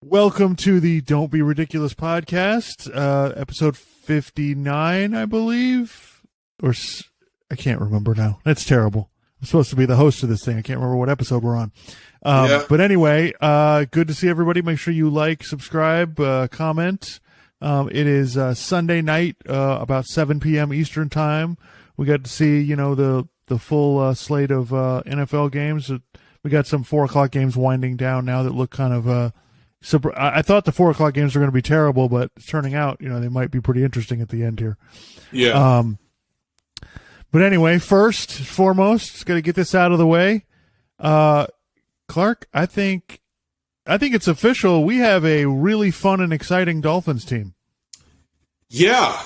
Welcome to the Don't Be Ridiculous podcast, episode 59, I believe. I can't remember now. That's terrible. I'm supposed to be the host of this thing. I can't remember what episode we're on. But anyway, good to see everybody. Make sure you like, subscribe, comment. It is Sunday night, about 7 p.m. Eastern time. We got to see, the full slate of NFL games. We got some 4 o'clock games winding down now that look kind of I thought the 4 o'clock games were going to be terrible, but it's turning out, they might be pretty interesting at the end here. Yeah. But anyway, first, foremost, got to get this out of the way. Clark, I think it's official. We have a really fun and exciting Dolphins team. Yeah.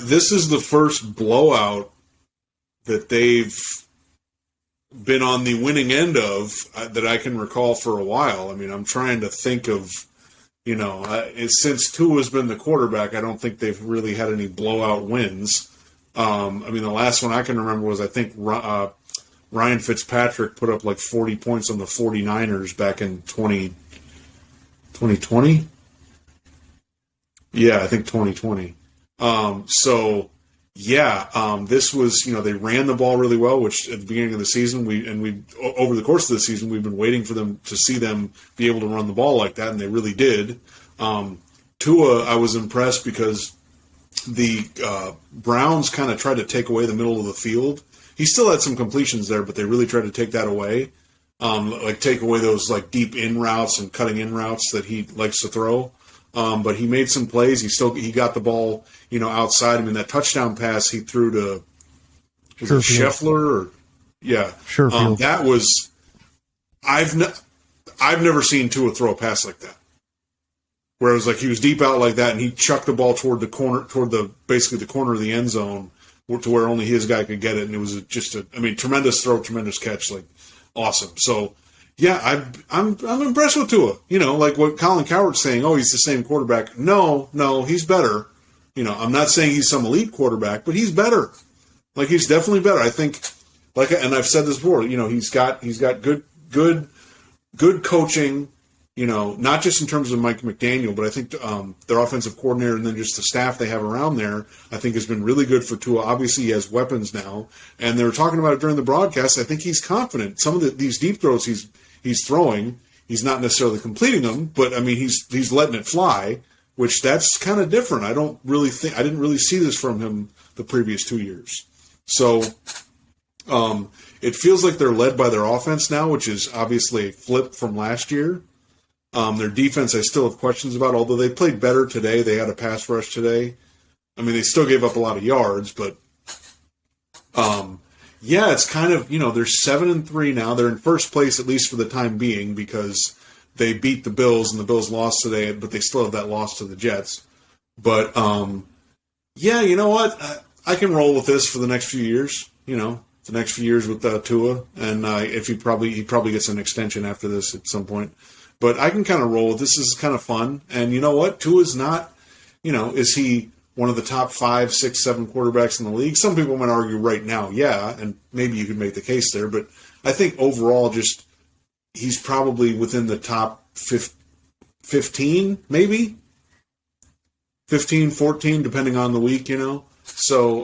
This is the first blowout that they've been on the winning end of that I can recall for a while. I mean, I'm trying to think of, since Tua's been the quarterback, I don't think they've really had any blowout wins. The last one I can remember was, I think, Ryan Fitzpatrick put up like 40 points on the 49ers back in 2020. Yeah, I think 2020. This was, they ran the ball really well, which at the beginning of the season, over the course of the season, we've been waiting for them to see them be able to run the ball like that, and they really did. Tua, I was impressed because the Browns kind of tried to take away the middle of the field. He still had some completions there, but they really tried to take that away, take away those deep in routes and cutting in routes that he likes to throw. But he made some plays. He got the ball, outside. That touchdown pass he threw to Scheffler, Sure. That was I've never seen Tua throw a pass like that, where it was like he was deep out like that, and he chucked the ball toward the corner, basically the corner of the end zone, to where only his guy could get it, and it was just tremendous throw, tremendous catch, awesome. So. Yeah, I'm impressed with Tua. Like what Colin Cowherd's saying, he's the same quarterback. No, he's better. I'm not saying he's some elite quarterback, but he's better. He's definitely better. I think, and I've said this before, he's got good coaching, not just in terms of Mike McDaniel, but I think their offensive coordinator and then just the staff they have around there, I think has been really good for Tua. Obviously, he has weapons now, and they were talking about it during the broadcast. I think he's confident. Some of these deep throws he's throwing, he's not necessarily completing them, but he's letting it fly, which that's kind of different. I didn't really see this from him the previous 2 years. So it feels like they're led by their offense now, which is obviously a flip from last year. Their defense I still have questions about, although they played better today. They had a pass rush today. They still gave up a lot of yards, but it's kind of, they're 7-3 now. They're in first place, at least for the time being, because they beat the Bills, and the Bills lost today, but they still have that loss to the Jets. But, you know what? I can roll with this for the next few years, the next few years with Tua, and if he probably gets an extension after this at some point. But I can kind of roll with this. This is kind of fun. And you know what? Tua's not, is he one of the top 5, 6, 7 quarterbacks in the league? Some people might argue right now, yeah, and maybe you could make the case there. But I think overall, just he's probably within the top 15, maybe 15, 14, depending on the week, So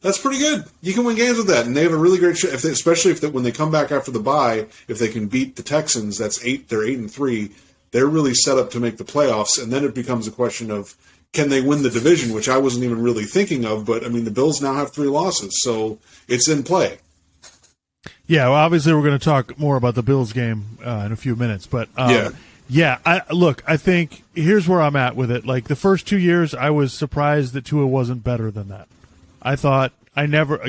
that's pretty good. You can win games with that, and they have a really great shot. Especially when they come back after the bye, if they can beat the Texans, they're 8-3. They're really set up to make the playoffs, and then it becomes a question of can they win the division, which I wasn't even really thinking of. But the Bills now have 3 losses, so it's in play. Yeah, well, obviously we're going to talk more about the Bills game in a few minutes, but I think here's where I'm at with it. The first 2 years, I was surprised that Tua wasn't better than that. I thought I never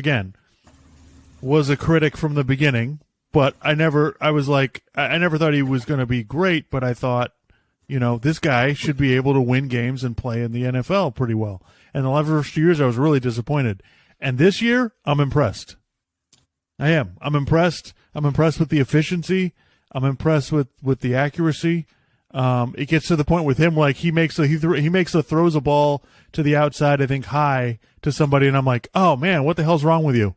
was a critic from the beginning, but I never thought he was going to be great, but I thought, this guy should be able to win games and play in the NFL pretty well. And the first 2 years, I was really disappointed. And this year, I'm impressed. I am. I'm impressed. I'm impressed with the efficiency. I'm impressed with the accuracy. It gets to the point with him, he throws a ball to the outside, I think high to somebody, and I'm like, oh man, what the hell's wrong with you?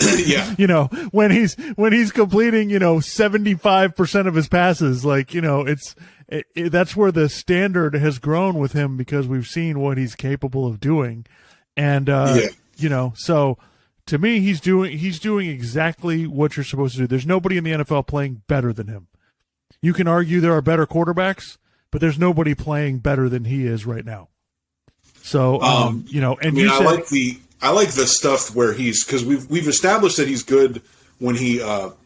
Yeah. When he's completing, 75% of his passes, that's where the standard has grown with him because we've seen what he's capable of doing. And, so to me, he's doing exactly what you're supposed to do. There's nobody in the NFL playing better than him. You can argue there are better quarterbacks, but there's nobody playing better than he is right now. So, I like the stuff where because we've established that he's good when he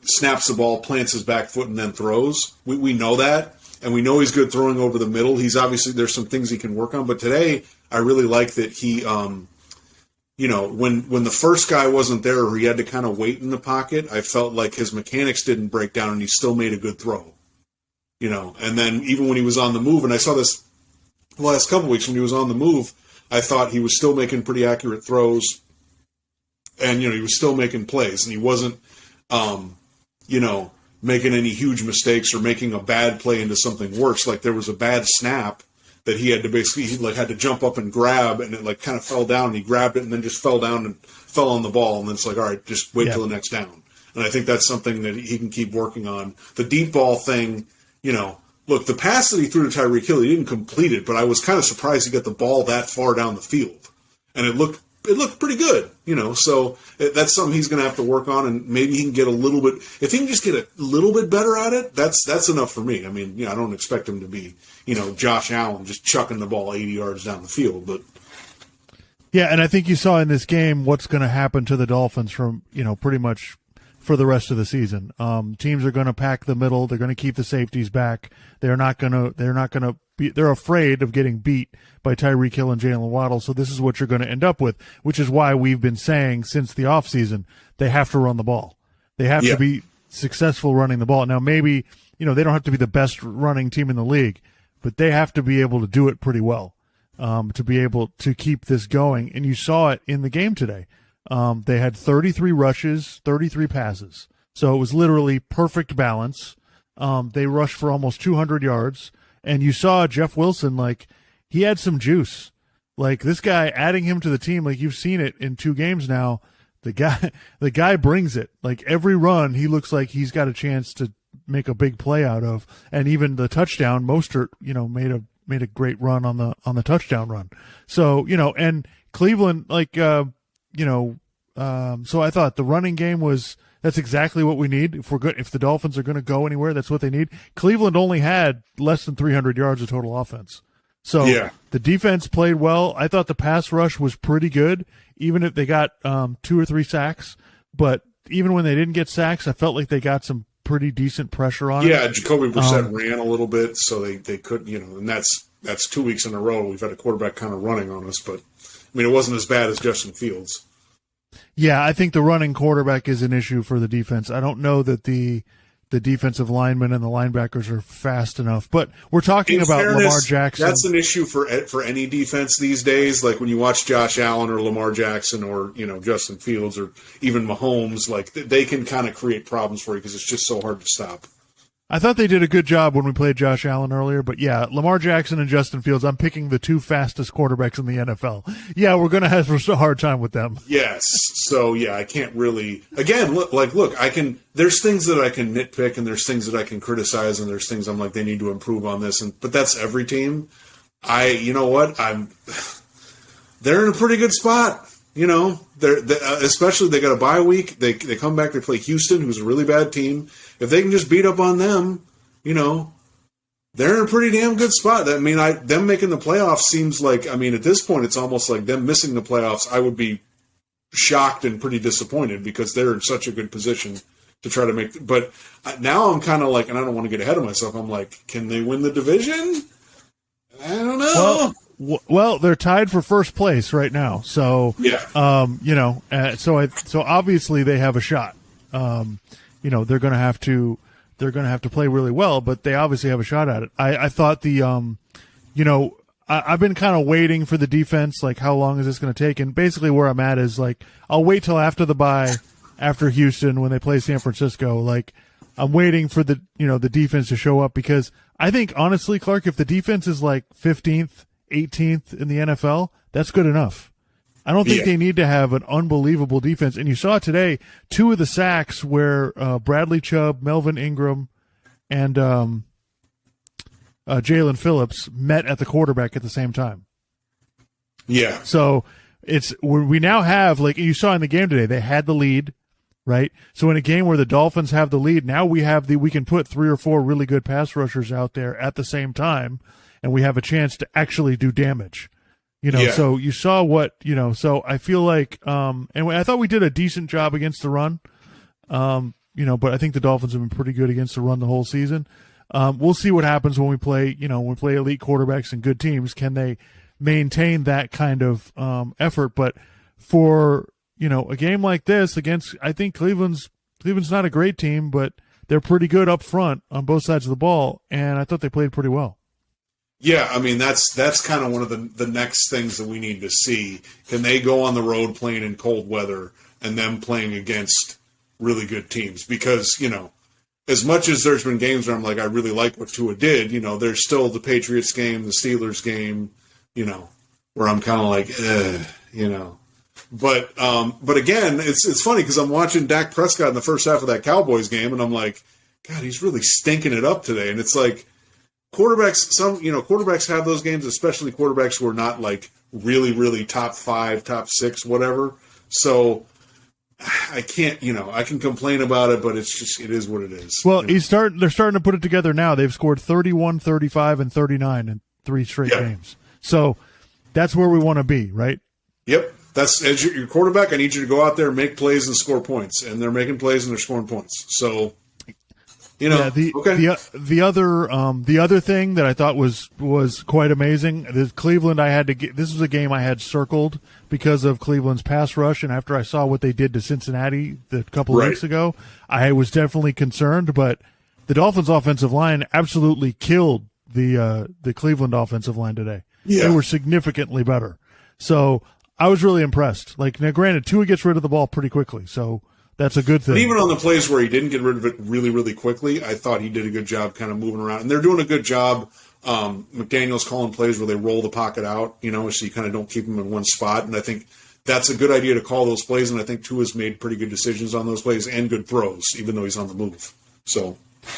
snaps the ball, plants his back foot, and then throws. We know that, and we know he's good throwing over the middle. He's obviously there's some things he can work on, but today I really like that he, when the first guy wasn't there or he had to kind of wait in the pocket, I felt like his mechanics didn't break down and he still made a good throw. And then even when he was on the move, and I saw this the last couple of weeks when he was on the move, I thought he was still making pretty accurate throws, and he was still making plays, and he wasn't, making any huge mistakes or making a bad play into something worse. Like there was a bad snap that he had to had to jump up and grab, and it kind of fell down, and he grabbed it and then just fell down and fell on the ball, and then it's like, all right, just wait till the next down. And I think that's something that he can keep working on. The deep ball thing, look, the pass that he threw to Tyreek Hill, he didn't complete it, but I was kind of surprised he got the ball that far down the field. And it looked pretty good, so that's something he's going to have to work on, and maybe he can get a little bit, if he can just get a little bit better at it, that's enough for me. I mean, I don't expect him to be, Josh Allen just chucking the ball 80 yards down the field, but. Yeah, and I think you saw in this game what's going to happen to the Dolphins from, pretty much for the rest of the season. Teams are going to pack the middle. They're going to keep the safeties back. They're afraid of getting beat by Tyreek Hill and Jalen Waddle. So this is what you're going to end up with, which is why we've been saying since the offseason, they have to run the ball. They have to be successful running the ball. Now, maybe, they don't have to be the best running team in the league, but they have to be able to do it pretty well, to be able to keep this going. And you saw it in the game today. They had 33 rushes, 33 passes. So it was literally perfect balance. They rushed for almost 200 yards. And you saw Jeff Wilson, he had some juice. This guy, adding him to the team, you've seen it in 2 games now, the guy brings it. Every run, he looks like he's got a chance to make a big play out of. And even the touchdown, Mostert, made a great run on the touchdown run. So, and Cleveland, so I thought the running game that's exactly what we need. If the Dolphins are going to go anywhere, that's what they need. Cleveland only had less than 300 yards of total offense. So the defense played well. I thought the pass rush was pretty good, even if they got 2 or 3 sacks. But even when they didn't get sacks, I felt like they got some pretty decent pressure on it. Yeah, Jacoby Brissett ran a little bit, so they couldn't, and that's 2 weeks in a row we've had a quarterback kind of running on us. But, it wasn't as bad as Justin Fields. Yeah, I think the running quarterback is an issue for the defense. I don't know that the defensive linemen and the linebackers are fast enough. But we're talking about Lamar Jackson. That's an issue for any defense these days. Like when you watch Josh Allen or Lamar Jackson or Justin Fields or even Mahomes, they can kind of create problems for you because it's just so hard to stop. I thought they did a good job when we played Josh Allen earlier, but yeah, Lamar Jackson and Justin Fields, I'm picking the 2 fastest quarterbacks in the NFL. Yeah, we're going to have a hard time with them. Yes. So, yeah, I can't really – again, look, I can – there's things that I can nitpick and there's things that I can criticize and there's things I'm like, they need to improve on this. But that's every team. You know what? They're in a pretty good spot. Especially they got a bye week. They come back, they play Houston, who's a really bad team. If they can just beat up on them, they're in a pretty damn good spot. Them making the playoffs seems like, at this point, it's almost like them missing the playoffs. I would be shocked and pretty disappointed because they're in such a good position to try to make. But now I'm kind of like, and I don't want to get ahead of myself. I'm like, can they win the division? I don't know. Well, they're tied for first place right now. So, so obviously they have a shot. They're going to have to play really well, but they obviously have a shot at it. I thought I've been kind of waiting for the defense. How long is this going to take? And basically where I'm at is I'll wait till after the bye, after Houston, when they play San Francisco. I'm waiting for the defense to show up because I think honestly, Clark, if the defense is 15th, 18th in the NFL, that's good enough. I don't think they need to have an unbelievable defense. And you saw today 2 of the sacks where Bradley Chubb, Melvin Ingram, and Jalen Phillips met at the quarterback at the same time. Yeah. So we now have, like you saw in the game today, they had the lead, right? So in a game where the Dolphins have the lead, now we can put 3 or 4 really good pass rushers out there at the same time, and we have a chance to actually do damage. So you saw what, so I feel like, and I thought we did a decent job against the run, but I think the Dolphins have been pretty good against the run the whole season. We'll see what happens when we play, elite quarterbacks and good teams. Can they maintain that kind of effort? But for, a game like this against, I think Cleveland's not a great team, but they're pretty good up front on both sides of the ball, and I thought they played pretty well. Yeah, I mean, that's kind of one of the next things that we need to see. Can they go on the road playing in cold weather and them playing against really good teams? Because, as much as there's been games where I'm like, I really like what Tua did, there's still the Patriots game, the Steelers game, where I'm kind of like, But again, it's funny because I'm watching Dak Prescott in the first half of that Cowboys game, and I'm like, God, he's really stinking it up today. And it's like, quarterbacks have those games, especially quarterbacks who are not like really, really top 5, top 6, whatever. So I can't, I can complain about it, but it is what it is. Well, they're starting to put it together now. They've scored 31, 35, and 39 in 3 straight games. So that's where we want to be, right? Yep. That's as your quarterback. I need you to go out there, make plays, and score points. And they're making plays and they're scoring points. So, the other thing that I thought was quite amazing is Cleveland. This was a game I had circled because of Cleveland's pass rush, and after I saw what they did to Cincinnati a couple of weeks ago, I was definitely concerned. But the Dolphins' offensive line absolutely killed the Cleveland offensive line today. Yeah. They were significantly better. So I was really impressed. Like, now, granted, Tua gets rid of the ball pretty quickly, so that's a good thing. But even on the plays where he didn't get rid of it really, really quickly, I thought he did a good job kind of moving around. And they're doing a good job. McDaniel's calling plays where they roll the pocket out, so you kind of don't keep them in one spot. And I think that's a good idea to call those plays. And I think Tua's made pretty good decisions on those plays and good throws, even though he's on the move. So,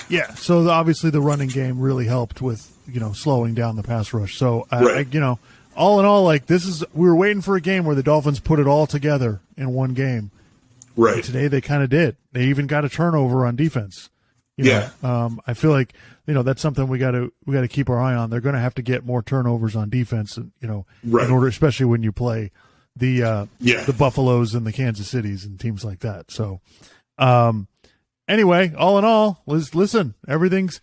yeah. So obviously the running game really helped with, slowing down the pass rush. So, all in all, like, we were waiting for a game where the Dolphins put it all together in one game. Right. And today they kind of did. They even got a turnover on defense. I feel like, that's something we got to keep our eye on. They're going to have to get more turnovers on defense, in order, especially when you play the Buffaloes and the Kansas Cities and teams like that. So, anyway, all in all, listen, everything's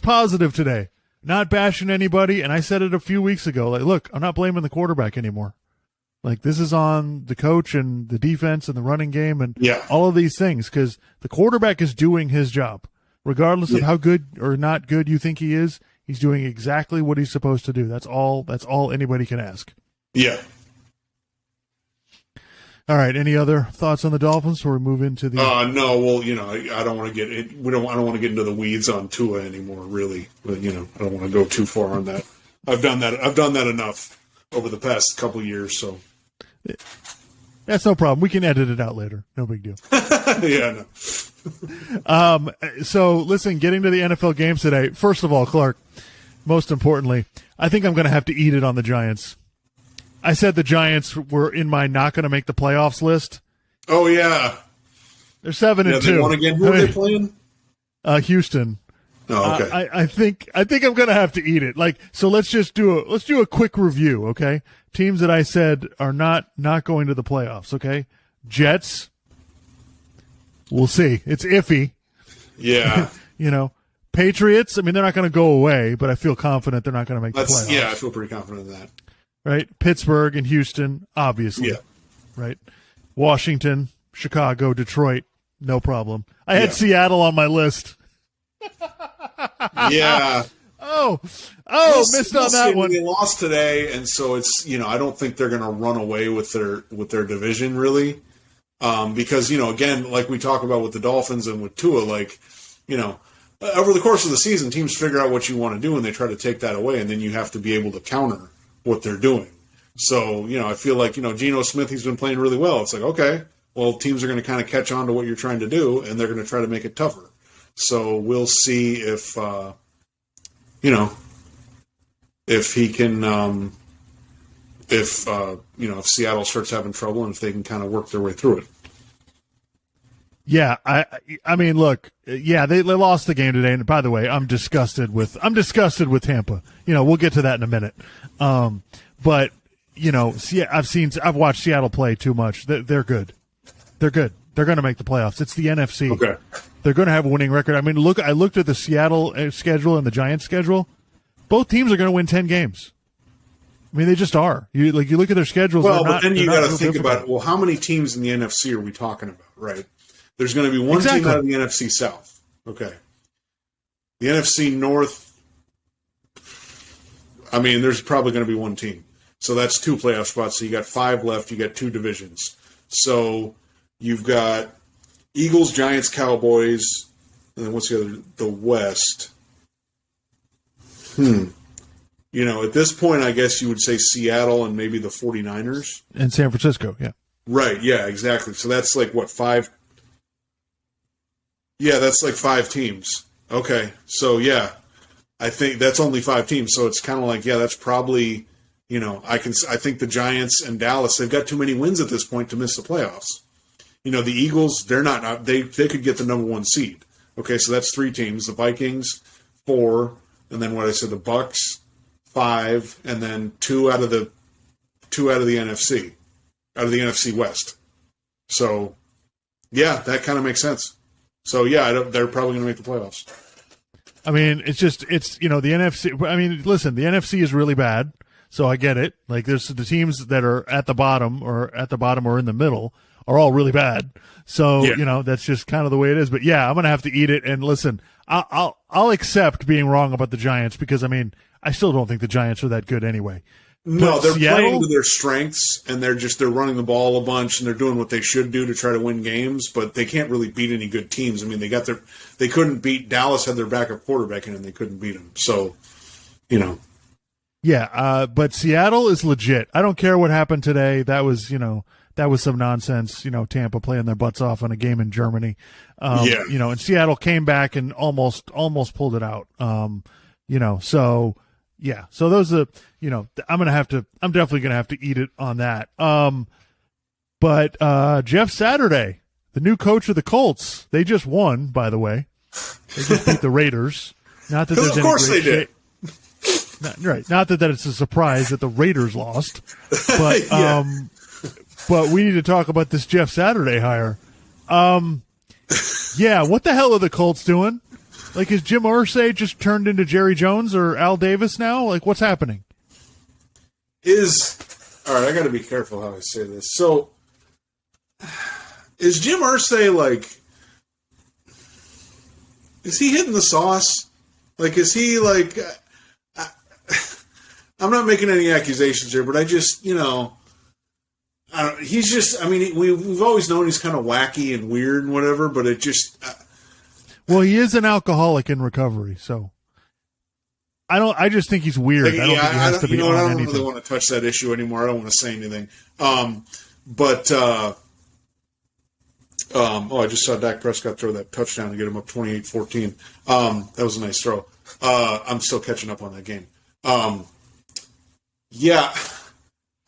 positive today. Not bashing anybody, and I said it a few weeks ago. Like, look, I'm not blaming the quarterback anymore. Like, this is on the coach and the defense and the running game and all of these things, because the quarterback is doing his job. Regardless of how good or not good you think he is, he's doing exactly what he's supposed to do. That's all anybody can ask. Yeah. All right. Any other thoughts on the Dolphins before we move into the? No. Well, I don't want to get it. I don't want to get into the weeds on Tua anymore, really. But I don't want to go too far on that. I've done that enough over the past couple of years. So that's no problem. We can edit it out later. No big deal. Yeah. No. So listen, getting to the NFL games today. First of all, Clark. Most importantly, I think I'm going to have to eat it on the Giants. I said the Giants were in my not going to make the playoffs list. Oh yeah, they're 7-2. They won again. Who are they playing? Houston. Oh, okay. I think I'm going to have to eat it. Like, so let's do a quick review, okay? Teams that I said are not going to the playoffs, okay? Jets. We'll see. It's iffy. Yeah. Patriots. I mean, they're not going to go away, but I feel confident they're not going to make the playoffs. Yeah, I feel pretty confident in that. Right? Pittsburgh and Houston, obviously. Yeah. Right? Washington, Chicago, Detroit, no problem. I had Seattle on my list. Yeah. Missed on that one. They lost today, and so it's I don't think they're going to run away with their division really, because again, like we talk about with the Dolphins and with Tua, like over the course of the season, teams figure out what you want to do and they try to take that away, and then you have to be able to counter what they're doing. So, I feel like, Geno Smith, he's been playing really well. It's like, okay, well, teams are going to kind of catch on to what you're trying to do, and they're going to try to make it tougher. So we'll see if, if he can, if Seattle starts having trouble and if they can kind of work their way through it. Yeah, I mean, look, yeah, they lost the game today. And by the way, I'm disgusted with Tampa. We'll get to that in a minute. But I've watched Seattle play too much. They're good. They're good. They're going to make the playoffs. It's the NFC. Okay. They're going to have a winning record. I mean, I looked at the Seattle schedule and the Giants schedule. Both teams are going to win 10 games. I mean, they just are. You look at their schedules. Well, but then you got to think about, well, how many teams in the NFC are we talking about, right? There's going to be one team out of the NFC South. Okay. The NFC North, I mean, there's probably going to be one team. So that's 2 playoff spots. So you got 5 left. You got 2 divisions. So you've got Eagles, Giants, Cowboys, and then what's the other? The West. At this point, I guess you would say Seattle and maybe the 49ers. And San Francisco, yeah. Right, yeah, exactly. So that's like, what, 5? Yeah, that's like 5 teams. Okay, so yeah, I think that's only 5 teams. So it's kind of like, yeah, that's probably, I think the Giants and Dallas, they've got too many wins at this point to miss the playoffs. The Eagles, they're not, they could get the number 1 seed. Okay, so that's 3 teams. The Vikings, 4, and then what I said, the Bucks, 5, and then 2 out of the NFC, out of the NFC West. So, yeah, that kind of makes sense. So, yeah, they're probably going to make the playoffs. I mean, it's the NFC. I mean, listen, the NFC is really bad, so I get it. Like, there's the teams that are at the bottom or in the middle are all really bad. So, yeah. That's just kind of the way it is. But, yeah, I'm going to have to eat it. And, listen, I'll accept being wrong about the Giants because, I mean, I still don't think the Giants are that good anyway. No, they're playing to their strengths, and they're running the ball a bunch, and they're doing what they should do to try to win games, but they can't really beat any good teams. I mean, they couldn't beat Dallas, had their backup quarterback in, and they couldn't beat them. So, Yeah, but Seattle is legit. I don't care what happened today. That was some nonsense. Tampa playing their butts off on a game in Germany. And Seattle came back and almost pulled it out. So. Yeah, so those are, I'm definitely going to have to eat it on that. But Jeff Saturday, the new coach of the Colts, they just won, by the way. They just beat the Raiders. Not that there's any of course they did. Right. Not that it's a surprise that the Raiders lost. But but we need to talk about this Jeff Saturday hire. Yeah, what the hell are the Colts doing? Like, is Jim Irsay just turned into Jerry Jones or Al Davis now? Like, what's happening? All right, I got to be careful how I say this. So, is Jim Irsay, is he hitting the sauce? Like, is he, I'm not making any accusations here, but I just, he's just, we've always known he's kind of wacky and weird and whatever, but it just... Well, he is an alcoholic in recovery, so I just think he's weird. I don't think he has to be on anything. I don't really want to touch that issue anymore. I don't want to say anything. I just saw Dak Prescott throw that touchdown to get him up 28-14. That was a nice throw. I'm still catching up on that game.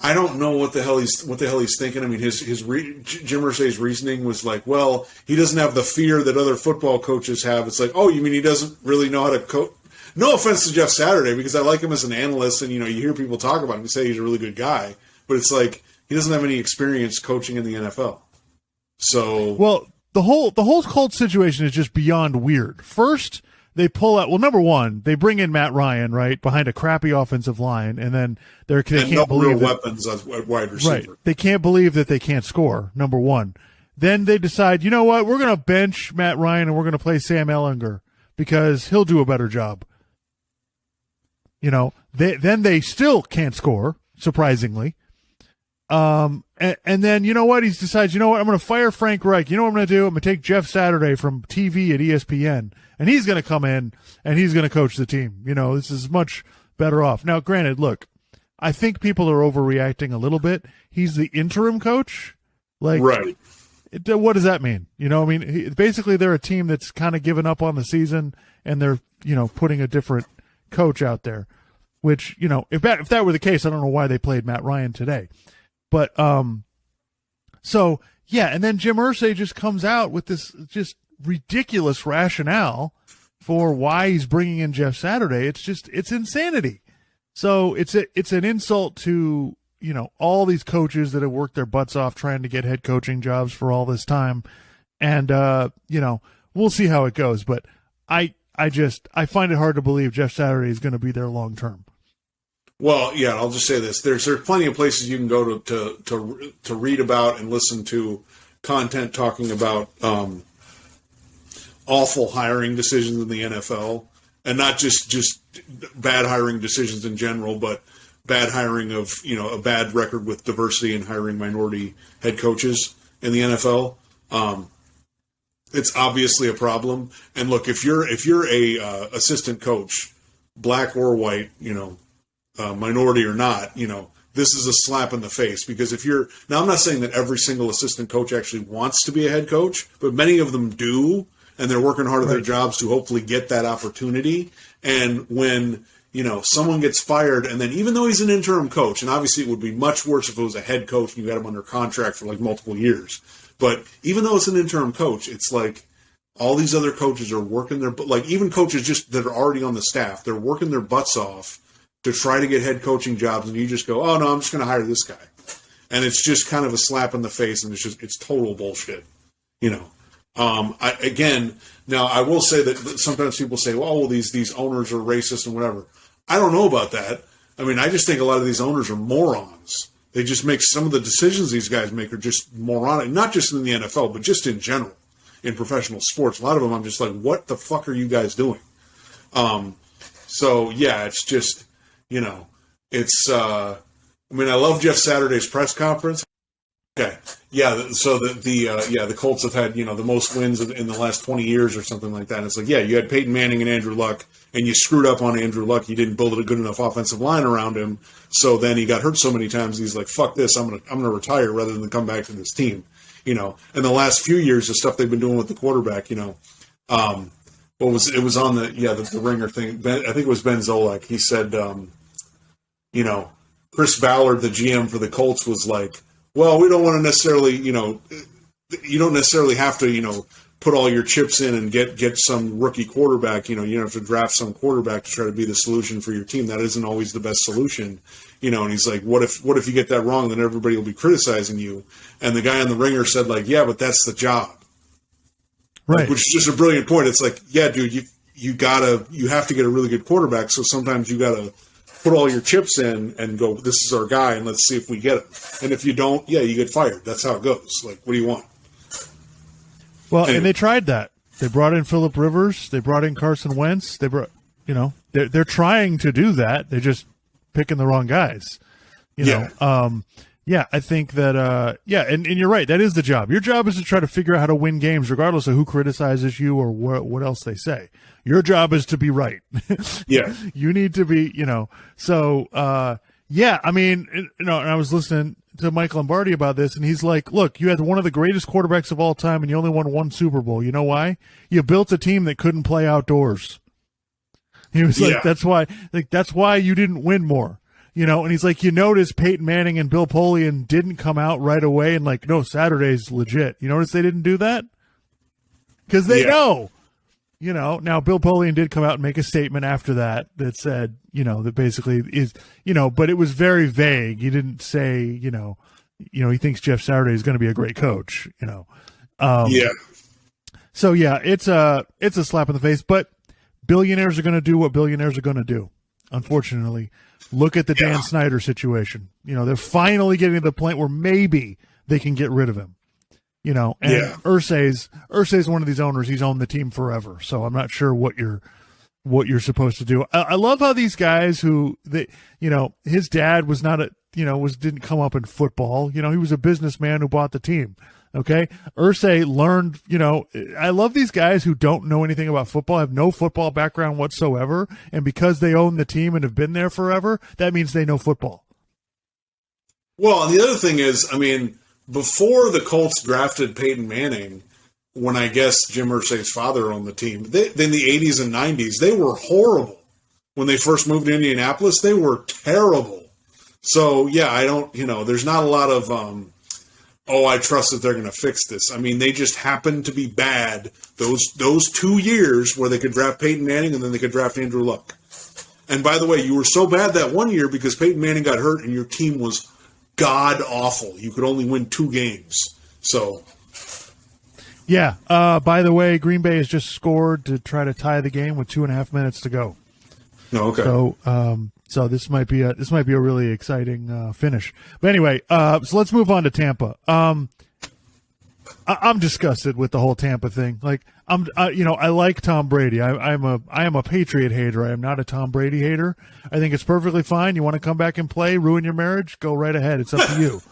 I don't know what the hell he's thinking. I mean, Jim Irsay's reasoning was like, well, he doesn't have the fear that other football coaches have. It's like, oh, you mean he doesn't really know how to coach? No offense to Jeff Saturday, because I like him as an analyst, and you hear people talk about him and say he's a really good guy, but it's like he doesn't have any experience coaching in the NFL. So, well, the whole Colts situation is just beyond weird. First, they pull out. Well, number one, they bring in Matt Ryan, right, behind a crappy offensive line, and then they can't believe weapons as wide receiver. Right, they can't believe that they can't score. Number one, then they decide, you know what, we're going to bench Matt Ryan and we're going to play Sam Ehlinger because he'll do a better job. Then they still can't score, surprisingly. And then you know what, he decides, I'm going to fire Frank Reich. You know what I'm going to do? I'm going to take Jeff Saturday from TV at ESPN. And he's going to come in and he's going to coach the team. This is much better off. Now, granted, look, I think people are overreacting a little bit. He's the interim coach. Like, right. What does that mean? You know, I mean, basically they're a team that's kind of given up on the season, and they're, you know, putting a different coach out there, which, you know, if that were the case, I don't know why they played Matt Ryan today. But, so, yeah, and then Jim Irsay just comes out with this just ridiculous rationale for why he's bringing in Jeff Saturday. It's insanity. So it's an insult to, you know, all these coaches that have worked their butts off trying to get head coaching jobs for all this time. And, you know, we'll see how it goes. But I find it hard to believe Jeff Saturday is going to be there long term. Well, yeah, I'll just say this. There's plenty of places you can go to read about and listen to content talking about awful hiring decisions in the NFL, and not just bad hiring decisions in general, but bad hiring of, you know, a bad record with diversity and hiring minority head coaches in the NFL. It's obviously a problem. And look, if you're a assistant coach, black or white, you know, minority or not, you know, this is a slap in the face, because now I'm not saying that every single assistant coach actually wants to be a head coach, but many of them do, and they're working hard at their jobs to hopefully get that opportunity. And when, you know, someone gets fired, and then even though he's an interim coach, and obviously it would be much worse if it was a head coach and you had him under contract for like multiple years, but even though it's an interim coach, it's like all these other coaches are working like even coaches just that are already on the staff, they're working their butts off to try to get head coaching jobs, and you just go, oh no, I'm just going to hire this guy. And it's just kind of a slap in the face, and it's total bullshit, you know. Now I will say that sometimes people say, well, these owners are racist and whatever. I don't know about that. I mean, I just think a lot of these owners are morons. They just make some of the decisions these guys make are just moronic, not just in the NFL, but just in general in professional sports. A lot of them I'm just like, what the fuck are you guys doing? So yeah, it's just, you know, it's, I mean, I love Jeff Saturday's press conference. Okay. Yeah. So the Colts have had, you know, the most wins in the last 20 years or something like that. And it's like, yeah, you had Peyton Manning and Andrew Luck, and you screwed up on Andrew Luck. You didn't build a good enough offensive line around him. So then he got hurt so many times. He's like, fuck this. I'm going to retire rather than come back to this team, you know. In the last few years, the stuff they've been doing with the quarterback, you know, it was on the Ringer thing. I think it was Ben Zolak. He said, you know, Chris Ballard, the GM for the Colts, was like, well, we don't want to necessarily, you know, you don't necessarily have to, you know, put all your chips in and get some rookie quarterback. You know, you don't have to draft some quarterback to try to be the solution for your team. That isn't always the best solution, you know. And he's like, what if you get that wrong? Then everybody will be criticizing you. And the guy on the Ringer said, like, yeah, but that's the job, right? Which is just a brilliant point. It's like, yeah, dude, you have to get a really good quarterback. So sometimes you gotta put all your chips in and go, this is our guy, and let's see if we get him. And if you don't, yeah, you get fired. That's how it goes. Like, what do you want? Well, anyway. And they tried that. They brought in Phillip Rivers. They brought in Carson Wentz. They're trying to do that. They're just picking the wrong guys. You know, I think that, and you're right. That is the job. Your job is to try to figure out how to win games, regardless of who criticizes you or what else they say. Your job is to be right. Yeah. You need to be, you know, so, I mean, you know, and I was listening to Mike Lombardi about this, and he's like, look, you had one of the greatest quarterbacks of all time, and you only won one Super Bowl. You know why? You built a team that couldn't play outdoors. He was like, that's why you didn't win more. You know, and he's like, you notice Peyton Manning and Bill Polian didn't come out right away and like, no, Saturday's legit. You notice they didn't do that? Because they know. You know, now Bill Polian did come out and make a statement after that said, you know, that basically is, you know, but it was very vague. He didn't say, you know, he thinks Jeff Saturday is going to be a great coach, you know. So yeah, it's a slap in the face, but billionaires are going to do what billionaires are going to do. Unfortunately, look at the Dan Snyder situation. You know, they're finally getting to the point where maybe they can get rid of him. You know, and Irsay's one of these owners. He's owned the team forever, so I'm not sure what you're supposed to do. I love how these guys his dad was not didn't come up in football. You know, he was a businessman who bought the team. Okay, Irsay learned. You know, I love these guys who don't know anything about football, have no football background whatsoever, and because they own the team and have been there forever, that means they know football. Well, and the other thing is, I mean, before the Colts drafted Peyton Manning, when I guess Jim Irsay's father owned the team, in the 80s and 90s, they were horrible. When they first moved to Indianapolis, they were terrible. So, yeah, I don't, there's not a lot of, I trust that they're going to fix this. I mean, they just happened to be bad those 2 years where they could draft Peyton Manning and then they could draft Andrew Luck. And by the way, you were so bad that 1 year because Peyton Manning got hurt and your team was god awful. You could only win 2 games. So, yeah. By the way, Green Bay has just scored to try to tie the game with 2.5 minutes to go. No, okay. So this might be a really exciting finish. But anyway, so let's move on to Tampa. I'm disgusted with the whole Tampa thing. Like I like Tom Brady. I am a Patriot hater. I am not a Tom Brady hater. I think it's perfectly fine. You want to come back and play, ruin your marriage, go right ahead. It's up to you.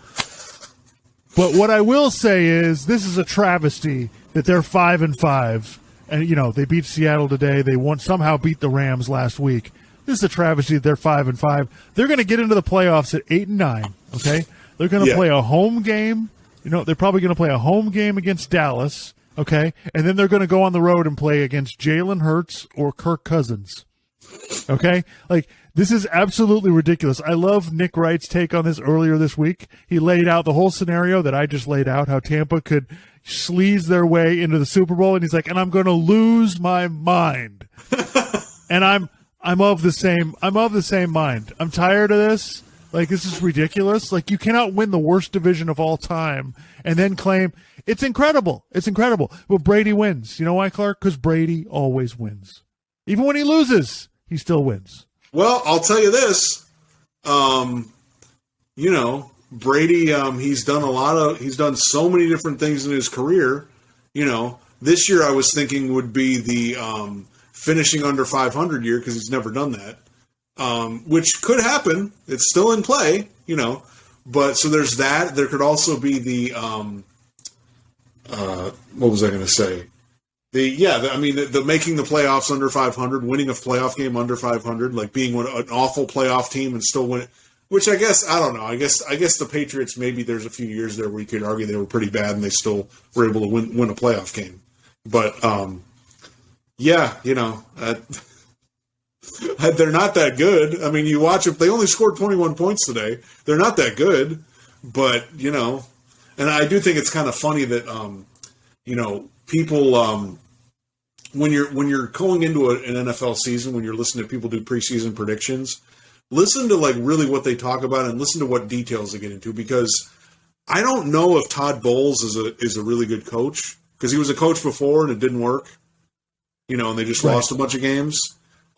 But what I will say is this is a travesty that they're 5-5, and they beat Seattle today. They somehow beat the Rams last week. This is a travesty that they're 5-5. They're going to get into the playoffs at 8-9. Okay, they're going to play a home game. They're probably going to play a home game against Dallas. Okay, and then they're going to go on the road and play against Jalen Hurts or Kirk Cousins. Okay, like this is absolutely ridiculous. I love Nick Wright's take on this earlier this week. He laid out the whole scenario that I just laid out, how Tampa could sleaze their way into the Super Bowl, and he's like, and I'm going to lose my mind. And I'm of the same mind. I'm tired of this. Like, this is ridiculous. Like, you cannot win the worst division of all time and then claim it's incredible. It's incredible. Well, Brady wins. You know why, Clark? Because Brady always wins. Even when he loses, he still wins. Well, I'll tell you this. Brady, he's done so many different things in his career. This year I was thinking would be the finishing under 500 year because he's never done that. Which could happen. It's still in play, But so there's that. There could also be the what was I going to say? The making the playoffs under 500, winning a playoff game under 500, like being an awful playoff team and still win it. Which I guess I don't know. I guess the Patriots, maybe there's a few years there where you could argue they were pretty bad and they still were able to win a playoff game. But they're not that good. I mean, you watch them; they only scored 21 points today. They're not that good, but and I do think it's kind of funny that people when you're going into an NFL season, when you're listening to people do preseason predictions, listen to like really what they talk about and listen to what details they get into, because I don't know if Todd Bowles is a really good coach, because he was a coach before and it didn't work, and they just lost a bunch of games.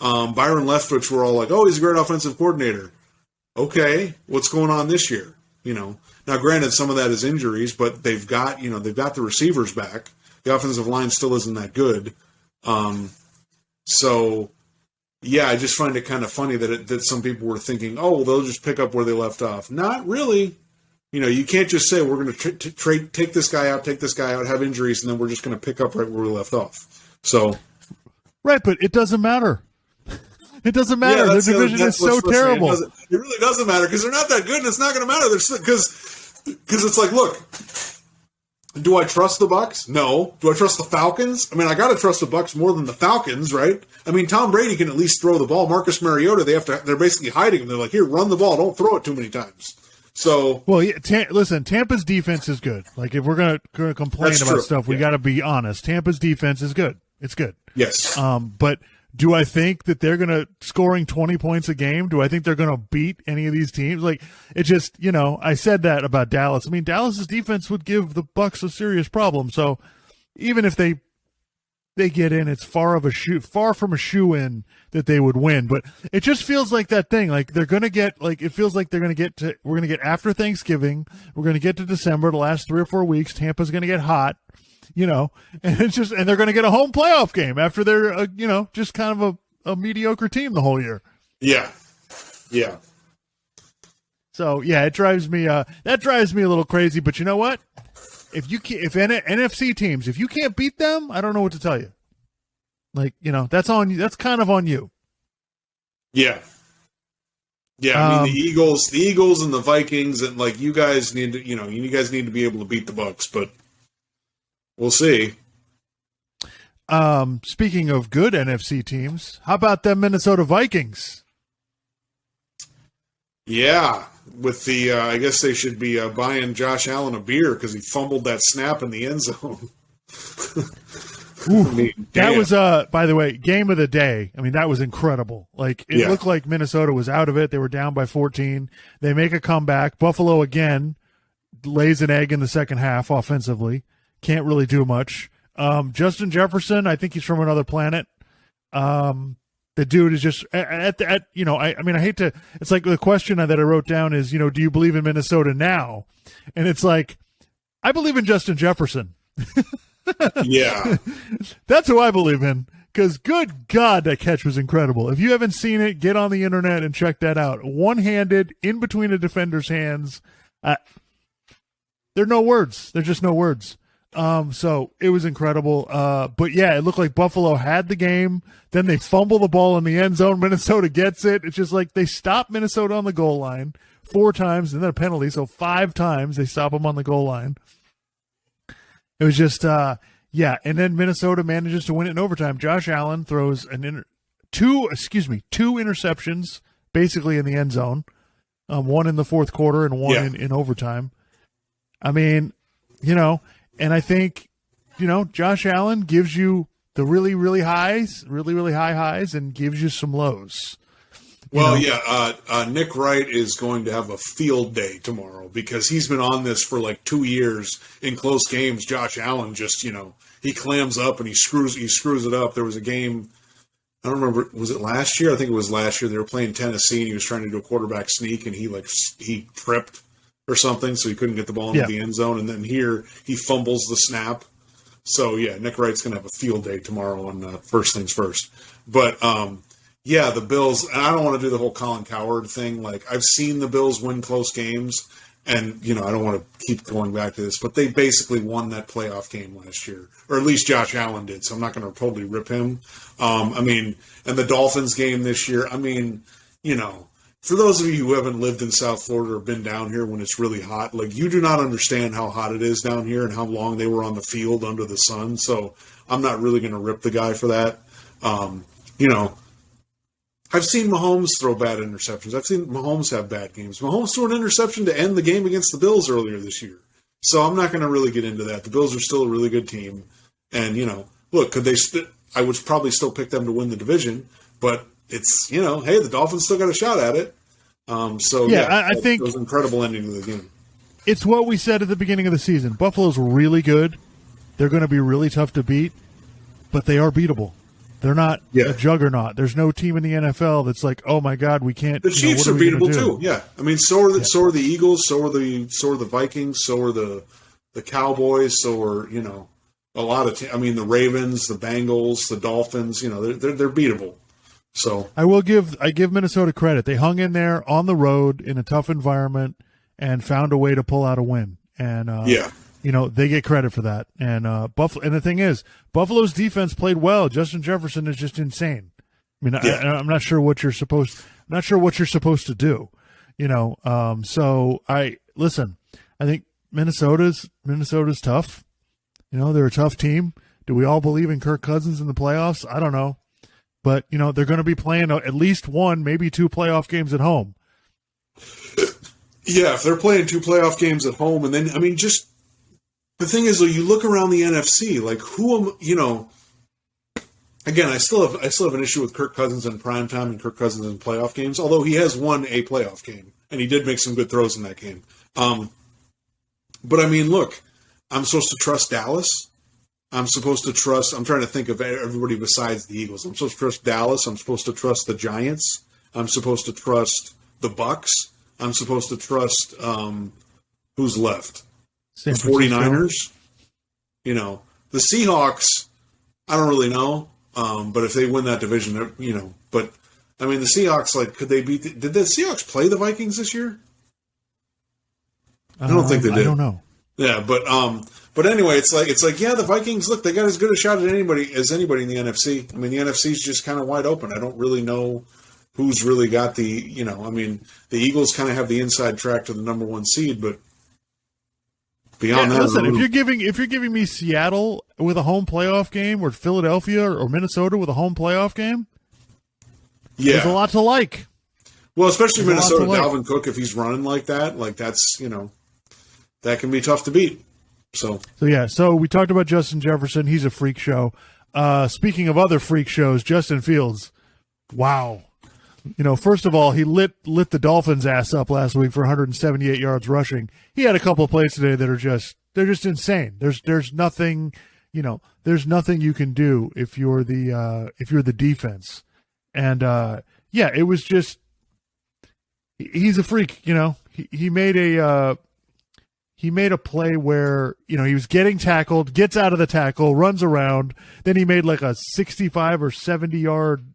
Byron Leftwich were all like, oh, he's a great offensive coordinator. Okay, what's going on this year? Now granted, some of that is injuries, but they've got the receivers back. The offensive line still isn't that good. So yeah, I just find it kind of funny that some people were thinking, oh, well, they'll just pick up where they left off. Not really. You can't just say we're going to take this guy out, have injuries, and then we're just going to pick up right where we left off. So, right, but it doesn't matter. It doesn't matter. Yeah, the division is so terrible. It really doesn't matter because they're not that good, and it's not going to matter. Because it's like, look, do I trust the Bucs? No. Do I trust the Falcons? I mean, I got to trust the Bucs more than the Falcons, right? I mean, Tom Brady can at least throw the ball. Marcus Mariota, they're basically hiding him. They're like, here, run the ball. Don't throw it too many times. So, well, yeah, listen, Tampa's defense is good. Like, if we're going to complain about stuff, we got to be honest. Tampa's defense is good. It's good. Yes. But do I think that they're going to scoring 20 points a game? Do I think they're going to beat any of these teams? Like, it just, I said that about Dallas. I mean, Dallas's defense would give the Bucs a serious problem. So even if they get in, it's far from a shoe-in that they would win. But it just feels like that thing. Like, they're going to get, like, it feels like we're going to get after Thanksgiving. We're going to get to December, the last 3 or 4 weeks. Tampa's going to get hot. And it's just, and they're going to get a home playoff game after they're, just kind of a mediocre team the whole year. Yeah. Yeah. So yeah, that drives me a little crazy, but you know what? If NFC teams, if you can't beat them, I don't know what to tell you. Like, that's on you. That's kind of on you. Yeah. Yeah, I mean the Eagles and the Vikings, and like you guys need to, you guys need to be able to beat the Bucks, but we'll see. Speaking of good NFC teams, how about them Minnesota Vikings? Yeah, with the I guess they should be buying Josh Allen a beer because he fumbled that snap in the end zone. I mean, that was by the way, game of the day. I mean, that was incredible. Like it looked like Minnesota was out of it. They were down by 14. They make a comeback. Buffalo again lays an egg in the second half offensively. Can't really do much. Justin Jefferson, I think he's from another planet. The dude is just I hate to. It's like the question that I wrote down is, do you believe in Minnesota now? And it's like, I believe in Justin Jefferson. Yeah, that's who I believe in. Because good God, that catch was incredible. If you haven't seen it, get on the internet and check that out. One-handed, in between a defender's hands. There are no words. There's just no words. So it was incredible. But yeah, it looked like Buffalo had the game. Then they fumble the ball in the end zone. Minnesota gets it. It's just like they stop Minnesota on the goal line 4 times and then a penalty. So 5 times they stop them on the goal line. It was just, and then Minnesota manages to win it in overtime. Josh Allen throws two interceptions basically in the end zone, one in the fourth quarter and one in overtime. I mean, and I think, Josh Allen gives you the really, really highs, really, really high highs, and gives you some lows. Nick Wright is going to have a field day tomorrow because he's been on this for like 2 years in close games. Josh Allen just, he clams up and he screws it up. There was a game, I don't remember, was it last year? I think it was last year. They were playing Tennessee and he was trying to do a quarterback sneak and he tripped or something, so he couldn't get the ball into the end zone. And then here he fumbles the snap. So Nick Wright's going to have a field day tomorrow on first things first. But the Bills, and I don't want to do the whole Colin Cowherd thing. Like, I've seen the Bills win close games, and, I don't want to keep going back to this, but they basically won that playoff game last year, or at least Josh Allen did, so I'm not going to totally rip him. And the Dolphins game this year, for those of you who haven't lived in South Florida or been down here when it's really hot, like, you do not understand how hot it is down here and how long they were on the field under the sun, so I'm not really going to rip the guy for that. I've seen Mahomes throw bad interceptions. I've seen Mahomes have bad games. Mahomes threw an interception to end the game against the Bills earlier this year. So I'm not going to really get into that. The Bills are still a really good team. And, look, could they I would probably still pick them to win the division. But it's, hey, the Dolphins still got a shot at it. I think it was an incredible ending to the game. It's what we said at the beginning of the season. Buffalo's really good. They're going to be really tough to beat. But they are beatable. They're not a juggernaut. There's no team in the NFL that's like, oh my God, we can't. The Chiefs are beatable too. Yeah, I mean, so are the Eagles, so are the Vikings, so are the Cowboys, so are a lot of. The Ravens, the Bengals, the Dolphins. They're beatable. So I give Minnesota credit. They hung in there on the road in a tough environment and found a way to pull out a win. And they get credit for that. And Buffalo. And the thing is, Buffalo's defense played well. Justin Jefferson is just insane. I mean, I'm not sure what you're supposed. Not sure what you're supposed to do. So I think Minnesota's tough. They're a tough team. Do we all believe in Kirk Cousins in the playoffs? I don't know, but they're going to be playing at least 1, maybe 2 playoff games at home. Yeah, if they're playing 2 playoff games at home, and then just. The thing is, though, you look around the NFC, like again, I still have an issue with Kirk Cousins in primetime and Kirk Cousins in playoff games, although he has won a playoff game, and he did make some good throws in that game. But look, I'm supposed to trust Dallas. I'm trying to think of everybody besides the Eagles. I'm supposed to trust Dallas. I'm supposed to trust the Giants. I'm supposed to trust the Bucks. I'm supposed to trust who's left? The 49ers, the Seahawks, I don't really know. But if they win that division, but the Seahawks, could they beat did the Seahawks play the Vikings this year? I don't think they did. I don't know. Yeah, but anyway, it's like, the Vikings, look, they got as good a shot at anybody in the NFC. The NFC's just kind of wide open. I don't really know who's really got the, I mean, the Eagles kind of have the inside track to the number 1 seed, but beyond that, listen, if you're giving me Seattle with a home playoff game, or Philadelphia or Minnesota with a home playoff game, there's a lot to like. Well, especially Minnesota, Dalvin Cook, if he's running like that, that's that can be tough to beat. So we talked about Justin Jefferson. He's a freak show. Speaking of other freak shows, Justin Fields. Wow. First of all, he lit the Dolphins' ass up last week for 178 yards rushing. He had a couple of plays today that are they're just insane. There's nothing, there's nothing you can do if you're the defense. And it was just, he's a freak. He made a play where, he was getting tackled, gets out of the tackle, runs around. Then he made like a 65 or 70 yard,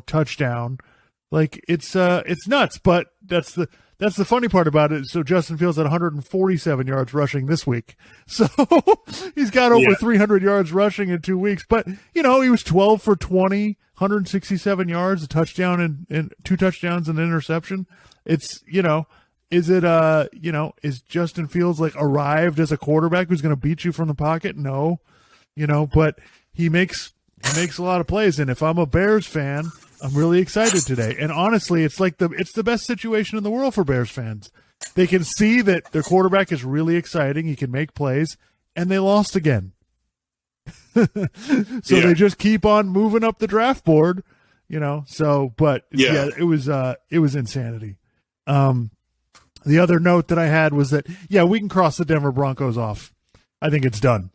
touchdown. Like it's nuts, but that's the funny part about it. So Justin Fields had 147 yards rushing this week. So he's got over 300 yards rushing in 2 weeks, but he was 12 for 20, 167 yards, a touchdown and 2 touchdowns and an interception. It's, is Justin Fields like arrived as a quarterback who's going to beat you from the pocket? No, but he makes a lot of plays. And if I'm a Bears fan, I'm really excited today. And honestly, it's the best situation in the world for Bears fans. They can see that their quarterback is really exciting. He can make plays, and they lost again. They just keep on moving up the draft board, but it was insanity. The other note that I had was that, we can cross the Denver Broncos off. I think it's done.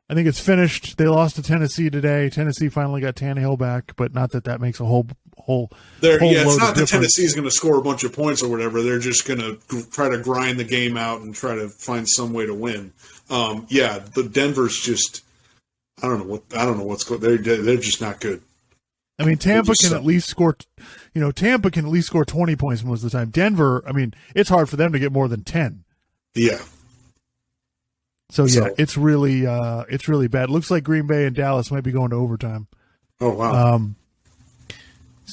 I think it's finished. They lost to Tennessee today. Tennessee finally got Tannehill back, but not that makes a whole it's not that Tennessee's going to score a bunch of points or whatever. They're just going to try to grind the game out and try to find some way to win. The Denver's just, I don't know what's going. They're just not good. I mean, Tampa can at least score. Tampa can at least score 20 points most of the time. Denver, I mean, it's hard for them to get more than 10. Yeah. So it's really bad. It looks like Green Bay and Dallas might be going to overtime. Oh wow.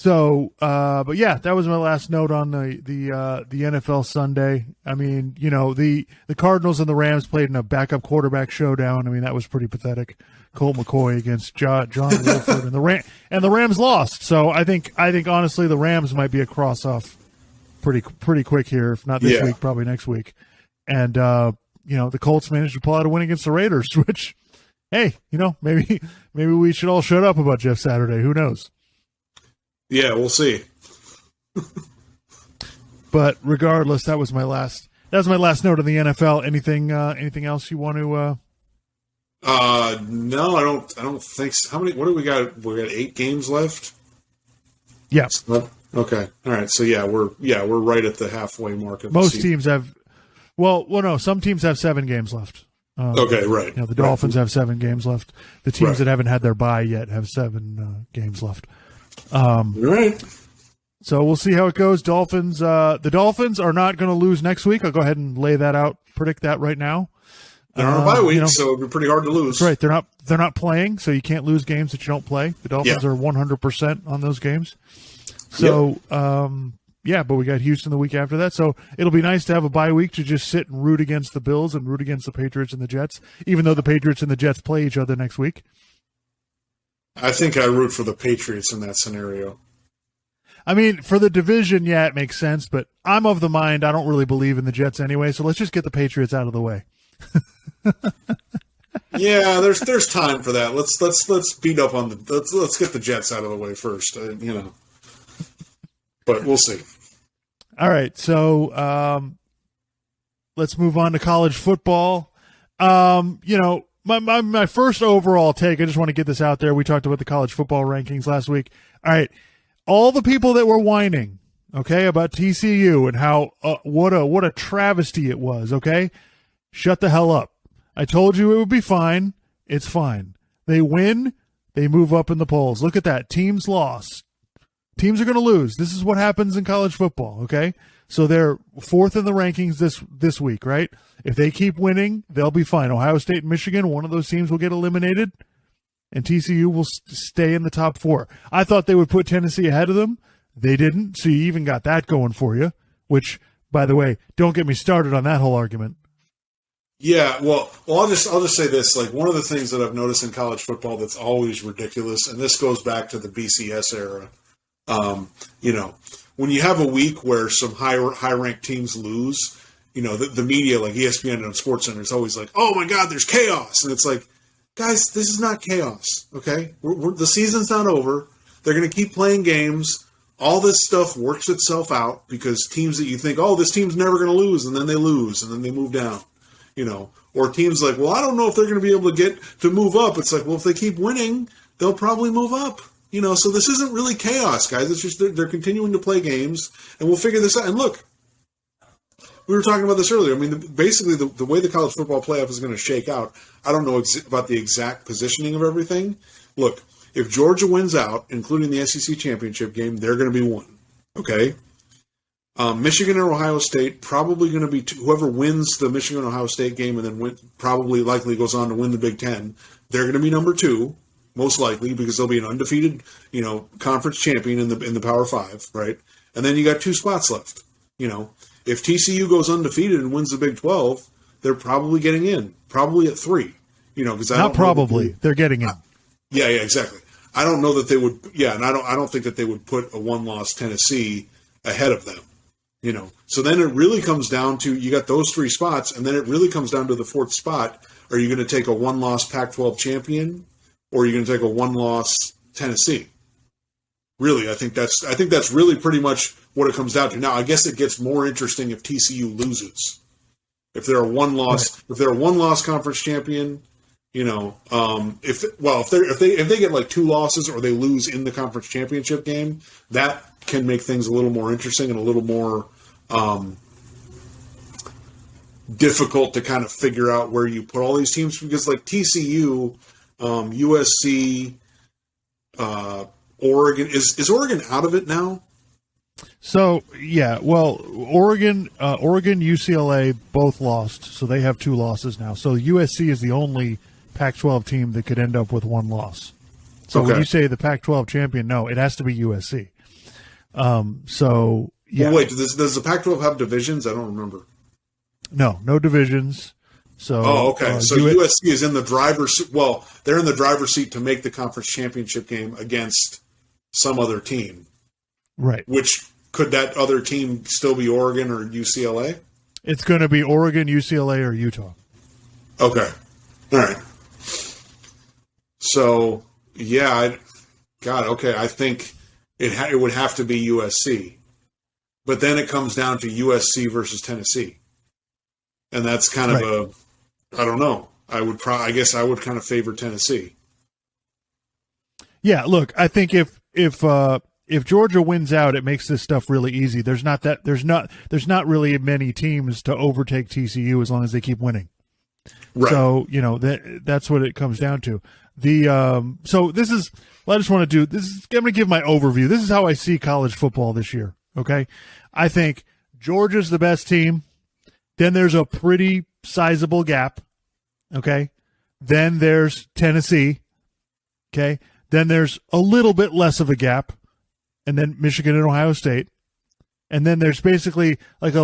But that was my last note on the NFL Sunday. I mean, the Cardinals and the Rams played in a backup quarterback showdown. I mean, that was pretty pathetic. Colt McCoy against John Wolford, and the Rams lost. So I think honestly the Rams might be a cross off pretty quick here, if not this week, probably next week. And the Colts managed to pull out a win against the Raiders, which, hey, maybe we should all shut up about Jeff Saturday. Who knows? Yeah, we'll see. But regardless, that was my last note of the NFL. Anything else you want to? No, I don't think so. How many? What do we got? We got 8 games left. Yeah. Okay. All right. So we're right at the halfway mark. Of Most teams have. Well, no. Some teams have 7 games left. Okay, right. The Dolphins have 7 games left. The teams that haven't had their bye yet have 7 games left. Right. So we'll see how it goes. Dolphins. The Dolphins are not going to lose next week. I'll go ahead and lay that out. Predict that right now. They're on a bye week, so it'd be pretty hard to lose. That's right. They're not playing, so you can't lose games that you don't play. The Dolphins are 100% on those games. So, but we got Houston the week after that. So it'll be nice to have a bye week to just sit and root against the Bills and root against the Patriots and the Jets, even though the Patriots and the Jets play each other next week. I think I root for the Patriots in that scenario. I mean, for the division, it makes sense, but I'm of the mind I don't really believe in the Jets anyway, so let's just get the Patriots out of the way. There's time for that. Let's beat up on let's get the Jets out of the way first. But we'll see. All right, so let's move on to college football. My first overall take. I just want to get this out there. We talked about the college football rankings last week. All right, all the people that were whining, about TCU and how what a travesty it was. Shut the hell up. I told you it would be fine. It's fine. They win. They move up in the polls. Look at that. Teams lost. Teams are going to lose. This is what happens in college football, So they're 4th in the rankings this week, right? If they keep winning, they'll be fine. Ohio State and Michigan, one of those teams will get eliminated, and TCU will stay in the top 4. I thought they would put Tennessee ahead of them. They didn't, so you even got that going for you, which, by the way, don't get me started on that whole argument. Yeah, well, I'll just say this. Like, one of the things that I've noticed in college football that's always ridiculous, and this goes back to the BCS era, when you have a week where some high-ranked teams lose, the media, like ESPN and SportsCenter, is always like, oh, my God, there's chaos. And it's like, guys, this is not chaos, okay? The season's not over. They're going to keep playing games. All this stuff works itself out because teams that you think, oh, this team's never going to lose, and then they lose, and then they move down. Or teams like, well, I don't know if they're going to be able to get to move up. It's like, well, if they keep winning, they'll probably move up. So this isn't really chaos, guys. It's just they're continuing to play games, and we'll figure this out. And look, we were talking about this earlier. I mean, basically, the way the college football playoff is going to shake out, I don't know about the exact positioning of everything. Look, if Georgia wins out, including the SEC championship game, they're going to be one. Okay? Michigan and Ohio State probably going to be whoever wins the Michigan-Ohio State game and then probably likely goes on to win the Big Ten. They're going to be number 2, most likely, because they'll be an undefeated, conference champion in the Power 5, right? And then you got 2 spots left. If TCU goes undefeated and wins the Big 12, they're probably getting in, probably at 3. Because not probably, they're getting in. Yeah, exactly. I don't know that they would. Yeah, and I don't think that they would put a 1-loss Tennessee ahead of them. So then it really comes down to, you got those 3 spots, and then it really comes down to the 4th spot. Are you going to take a 1-loss Pac-12 champion, or are you going to take a 1-loss Tennessee? Really, I think that's really pretty much what it comes down to. Now, I guess it gets more interesting if TCU loses. If they're a 1-loss conference champion, if they get like 2 losses or they lose in the conference championship game, that can make things a little more interesting and a little more difficult to kind of figure out where you put all these teams, because like TCU, USC, Oregon, is Oregon out of it now? So yeah, well, Oregon, UCLA both lost, so they have 2 losses now. So USC is the only Pac-12 team that could end up with 1 loss. So when you say the Pac-12 champion, no, it has to be USC. So yeah. Well, wait, does the Pac-12 have divisions? I don't remember. No divisions. So okay. So USC is in the driver's. Well, they're in the driver's seat to make the conference championship game against some other team. Right. Which could that other team still be Oregon or UCLA? It's going to be Oregon, UCLA, or Utah. Okay. All right. So yeah, okay. I think it would have to be USC, but then it comes down to USC versus Tennessee, and that's kind of I don't know. I guess I would kind of favor Tennessee. Yeah, look, I think if Georgia wins out, it makes this stuff really easy. There's not really many teams to overtake TCU as long as they keep winning. Right. So that's what it comes down to. So this is. Well, I just want to do this. I'm going to give my overview. This is how I see college football this year. Okay, I think Georgia's the best team. Then there's a pretty sizable gap. Okay, then there's Tennessee. Okay, then there's a little bit less of a gap, and then Michigan and Ohio State, and then there's basically like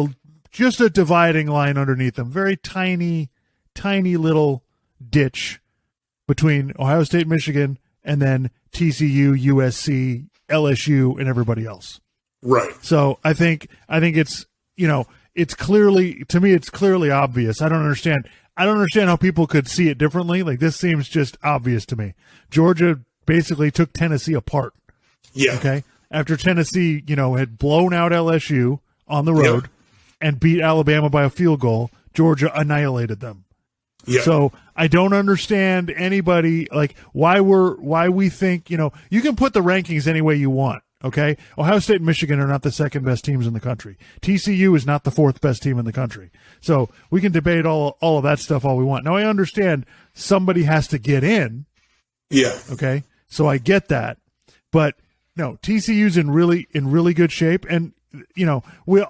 just a dividing line underneath them. Very tiny little ditch between Ohio State, Michigan, and then TCU, USC, LSU, and everybody else. Right. So I think it's it's clearly obvious. I don't understand how people could see it differently. Like, this seems just obvious to me. Georgia basically took Tennessee apart. Yeah. Okay. After Tennessee, had blown out LSU on the road and beat Alabama by a field goal, Georgia annihilated them. Yeah. So I don't understand anybody, like, why we think, you can put the rankings any way you want. Okay. Ohio State and Michigan are not the second best teams in the country. TCU is not the 4th best team in the country. So we can debate all of that stuff all we want. Now, I understand somebody has to get in. Yeah. Okay. So I get that, but no, TCU's in really good shape. And,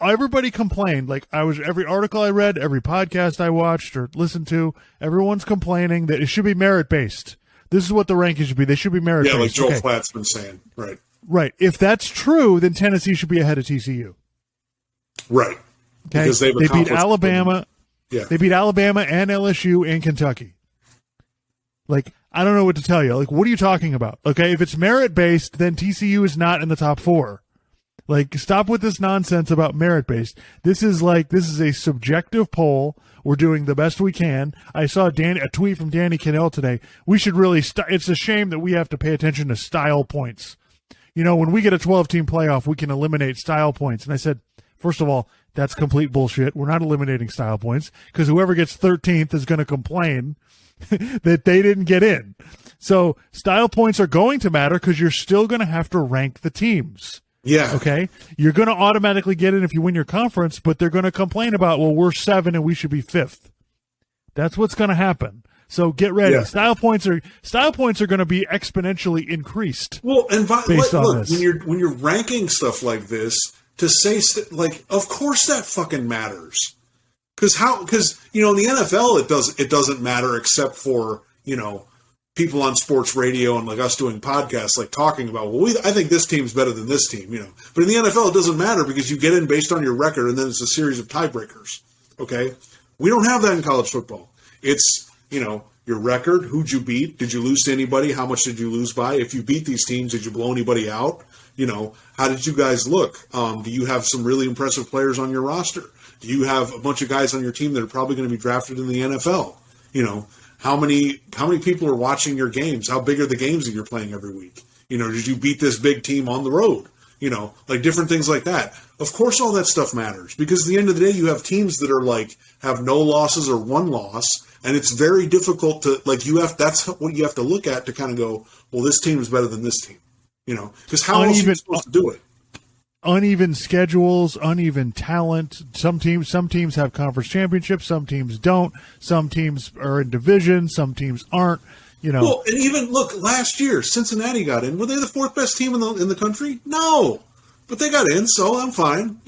everybody complained. Like, every article I read, every podcast I watched or listened to, everyone's complaining that it should be merit-based. This is what the rankings should be. They should be merit-based. Yeah, like Joel Platt's been saying. Right. Right. If that's true, then Tennessee should be ahead of TCU. Right. Okay. Because they beat Alabama. Yeah. They beat Alabama and LSU and Kentucky. Like, I don't know what to tell you. Like, what are you talking about? Okay. If it's merit based, then TCU is not in the top 4. Like, stop with this nonsense about merit based. This is a subjective poll. We're doing the best we can. I saw a tweet from Danny Cannell today. We should really it's a shame that we have to pay attention to style points. You know, when we get a 12-team playoff, we can eliminate style points. And I said, first of all, that's complete bullshit. We're not eliminating style points because whoever gets 13th is going to complain that they didn't get in. So style points are going to matter because you're still going to have to rank the teams. Yeah. Okay. You're going to automatically get in if you win your conference, but they're going to complain about, well, we're 7 and we should be 5th. That's what's going to happen. So get ready. Yeah. Style points are going to be exponentially increased. Well, and based on look, this. when you're ranking stuff like this, to say of course that fucking matters. Because in the NFL it doesn't matter except for people on sports radio and like us doing podcasts, like talking about, I think this team's better than this team, But in the NFL, it doesn't matter because you get in based on your record, and then it's a series of tiebreakers. Okay, we don't have that in college football. It's your record, who'd you beat, did you lose to anybody, how much did you lose by? If you beat these teams, did you blow anybody out? How did you guys look? Do you have some really impressive players on your roster? Do you have a bunch of guys on your team that are probably going to be drafted in the NFL? How many people are watching your games? How big are the games that you're playing every week? Did you beat this big team on the road? Like different things like that. Of course, all that stuff matters because at the end of the day, you have teams that are have no losses or one loss, and it's very difficult to that's what you have to look at to kind of go, well, this team is better than this team. Because how else are you supposed to do it? Uneven schedules, uneven talent. Some teams have conference championships, some teams don't. Some teams are in division, some teams aren't. Well, and even look, last year Cincinnati got in. Were they the 4th best team in the country? No, but they got in, so I'm fine.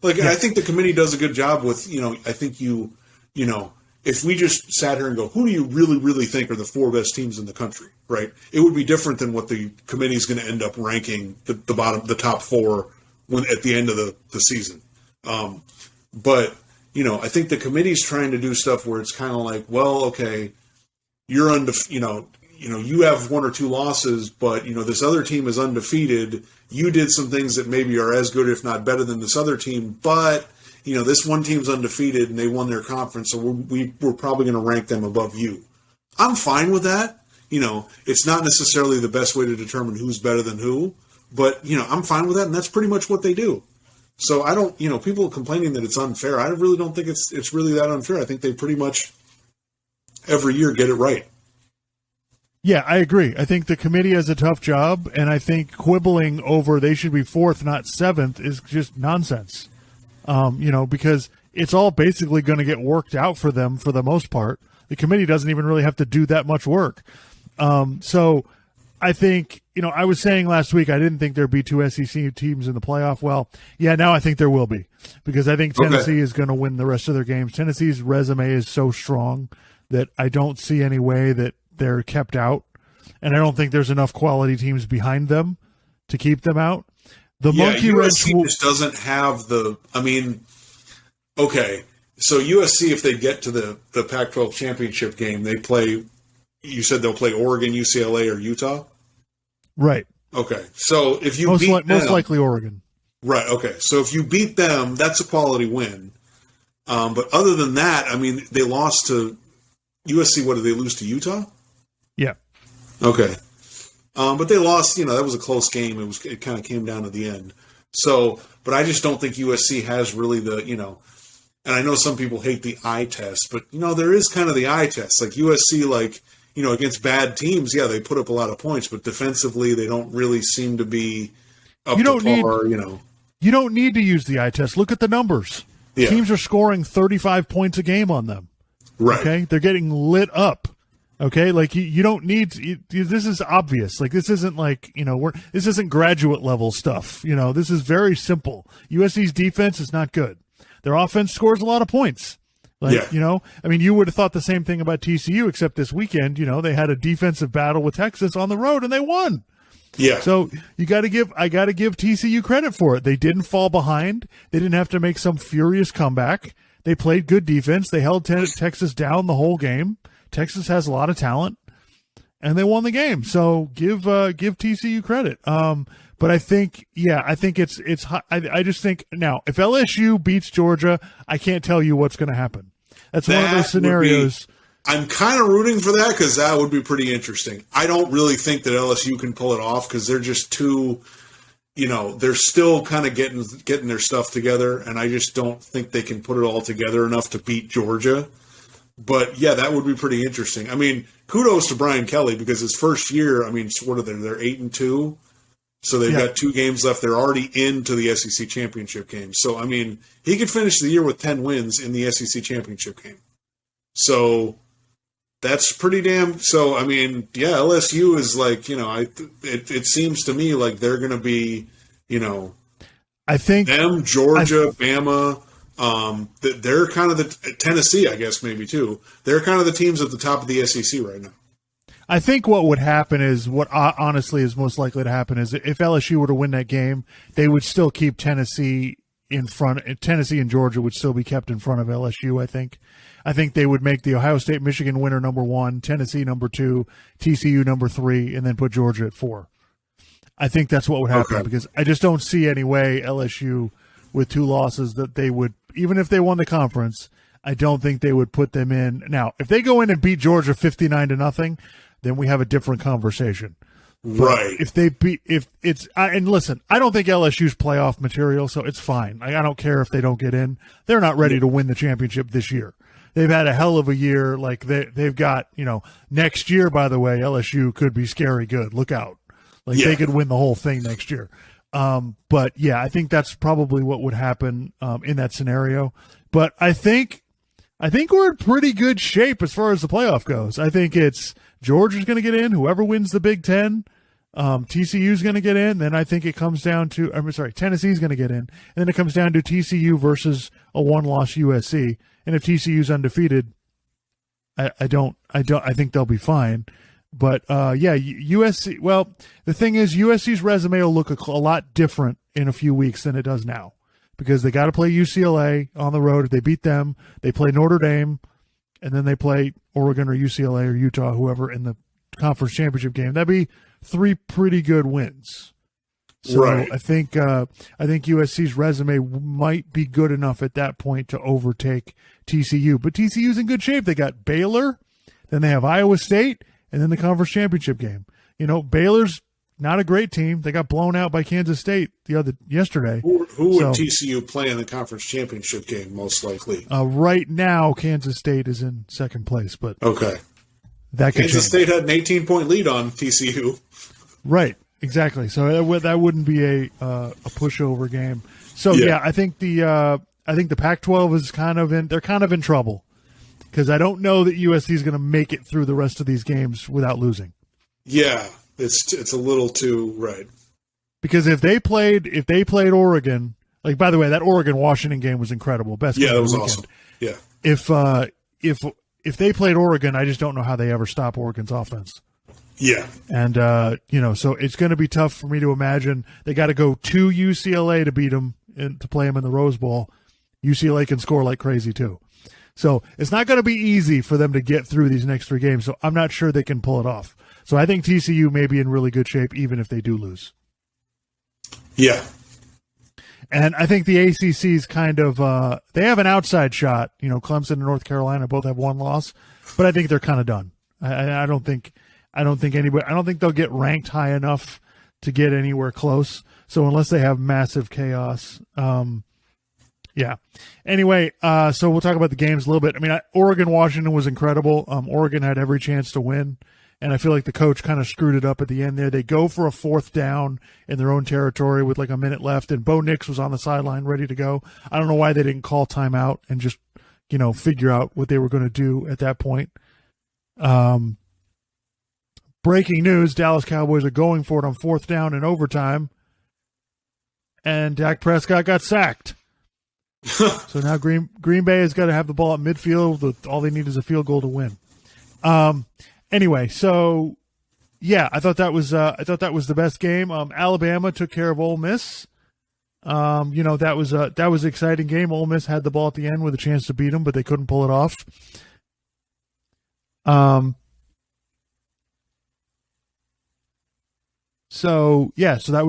I think the committee does a good job with. I think if we just sat here and go, who do you really, really think are the 4 best teams in the country, right? It would be different than what the committee is going to end up ranking the top 4 at the end of the season. But I think the committee's trying to do stuff where it's kind of like, well, okay, you're you have 1 or 2 losses, but this other team is undefeated. You did some things that maybe are as good, if not better, than this other team, but this one team's undefeated and they won their conference, so we're probably going to rank them above you. I'm fine with that. It's not necessarily the best way to determine who's better than who, but, I'm fine with that, and that's pretty much what they do. So I don't, people complaining that it's unfair, I really don't think it's really that unfair. I think they pretty much every year get it right. Yeah, I agree. I think the committee has a tough job, and I think quibbling over they should be 4th, not 7th, is just nonsense. Because it's all basically going to get worked out for them for the most part. The committee doesn't even really have to do that much work. So I think, I was saying last week I didn't think there'd be 2 SEC teams in the playoff. Well, yeah, now I think there will be because I think Tennessee is going to win the rest of their games. Tennessee's resume is so strong that I don't see any way that they're kept out, and I don't think there's enough quality teams behind them to keep them out. The monkey wrench just doesn't have the. I mean, okay, so USC, if they get to the Pac-12 championship game, they play. You said they'll play Oregon, UCLA, or Utah, right? Okay, so if you most beat them, most likely Oregon, right? Okay, so if you beat them, that's a quality win. But other than that, I mean, they lost to USC. What did they lose to Utah? Yeah. Okay. But they lost, that was a close game. It kind of came down to the end. So, but I just don't think USC has really and I know some people hate the eye test, but, there is kind of the eye test. Like USC, against bad teams, yeah, they put up a lot of points, but defensively they don't really seem to be up to par, You don't need to use the eye test. Look at the numbers. Yeah. Teams are scoring 35 points a game on them. Right. Okay? They're getting lit up. Okay, you don't need this is obvious. This isn't this isn't graduate level stuff. This is very simple. USC's defense is not good. Their offense scores a lot of points. You would have thought the same thing about TCU, except this weekend, they had a defensive battle with Texas on the road and they won. Yeah. So I got to give TCU credit for it. They didn't fall behind. They didn't have to make some furious comeback. They played good defense. They held Texas down the whole game. Texas has a lot of talent, and they won the game. So give TCU credit. But I think it's. I just think now if LSU beats Georgia, I can't tell you what's going to happen. That's one of those scenarios. I'm kind of rooting for that because that would be pretty interesting. I don't really think that LSU can pull it off because they're just too, they're still kind of getting their stuff together, and I just don't think they can put it all together enough to beat Georgia. But yeah, that would be pretty interesting. I mean, kudos to Brian Kelly because his first year, I mean, what are they? They're 8-2, so they've got 2 games left. They're already into the SEC championship game. So I mean, he could finish the year with 10 wins in the SEC championship game. So that's pretty damn. So I mean, yeah, LSU is like, it seems to me like they're going to be, I think them, Georgia, Bama. They're kind of the Tennessee, I guess maybe too. They're kind of the teams at the top of the SEC right now. I think what would happen is what honestly is most likely to happen is if LSU were to win that game, they would still keep Tennessee in front. Tennessee and Georgia would still be kept in front of LSU. I think they would make the Ohio State Michigan winner number 1, Tennessee number 2, TCU number 3, and then put Georgia at 4. I think that's what would happen because I just don't see any way LSU with 2 losses that they would, even if they won the conference, I don't think they would put them in. Now, if they go in and beat Georgia 59-0, then we have a different conversation. Right. And listen, I don't think LSU's playoff material, so it's fine. I don't care if they don't get in. They're not ready to win the championship this year. They've had a hell of a year. Like they've got, next year, by the way, LSU could be scary good. Look out. They could win the whole thing next year. But yeah, I think that's probably what would happen in that scenario. But I think we're in pretty good shape as far as the playoff goes. I think it's Georgia's going to get in. Whoever wins the Big Ten, TCU's going to get in. Then I think it comes down to Tennessee's going to get in, and then it comes down to TCU versus a 1-loss USC. And if TCU's undefeated, I think they'll be fine. But USC. Well, the thing is, USC's resume will look a lot different in a few weeks than it does now, because they got to play UCLA on the road. If they beat them, they play Notre Dame, and then they play Oregon or UCLA or Utah, whoever, in the conference championship game. That'd be 3 pretty good wins. So right. I think USC's resume might be good enough at that point to overtake TCU. But TCU's in good shape. They got Baylor, then they have Iowa State, and then the conference championship game. Baylor's not a great team. They got blown out by Kansas State yesterday. Who would TCU play in the conference championship game, most likely? Right now, Kansas State is in second place. But okay, that could Kansas change. State had an 18-point lead on TCU. Right, exactly. So that wouldn't be a pushover game. So yeah, I think the Pac-12 is kind of in trouble. Because I don't know that USC is going to make it through the rest of these games without losing. Yeah, it's a little too right. Because if they played Oregon, like, by the way, that Oregon-Washington game was incredible. Best game that of the was weekend. Awesome. Yeah. If they played Oregon, I just don't know how they ever stop Oregon's offense. Yeah. And so it's going to be tough for me to imagine. They got to go to UCLA to beat them and to play them in the Rose Bowl. UCLA can score like crazy too. So it's not going to be easy for them to get through these next 3 games. So I'm not sure they can pull it off. So I think TCU may be in really good shape even if they do lose. Yeah. And I think the ACC's kind of they have an outside shot. Clemson and North Carolina both have 1 loss, but I think they're kind of done. I don't think they'll get ranked high enough to get anywhere close. So unless they have massive chaos, yeah. Anyway, so we'll talk about the games a little bit. I mean, Oregon-Washington was incredible. Oregon had every chance to win, and I feel like the coach kind of screwed it up at the end there. They go for a 4th down in their own territory with like a minute left, and Bo Nix was on the sideline ready to go. I don't know why they didn't call timeout and just, figure out what they were going to do at that point. Breaking news, Dallas Cowboys are going for it on 4th down in overtime, and Dak Prescott got sacked. So now Green Bay has got to have the ball at midfield. All they need is a field goal to win. Anyway, so Yeah, I thought that was the best game. Alabama took care of Ole Miss. That was an exciting game. Ole Miss had the ball at the end with a chance to beat them, but they couldn't pull it off. So that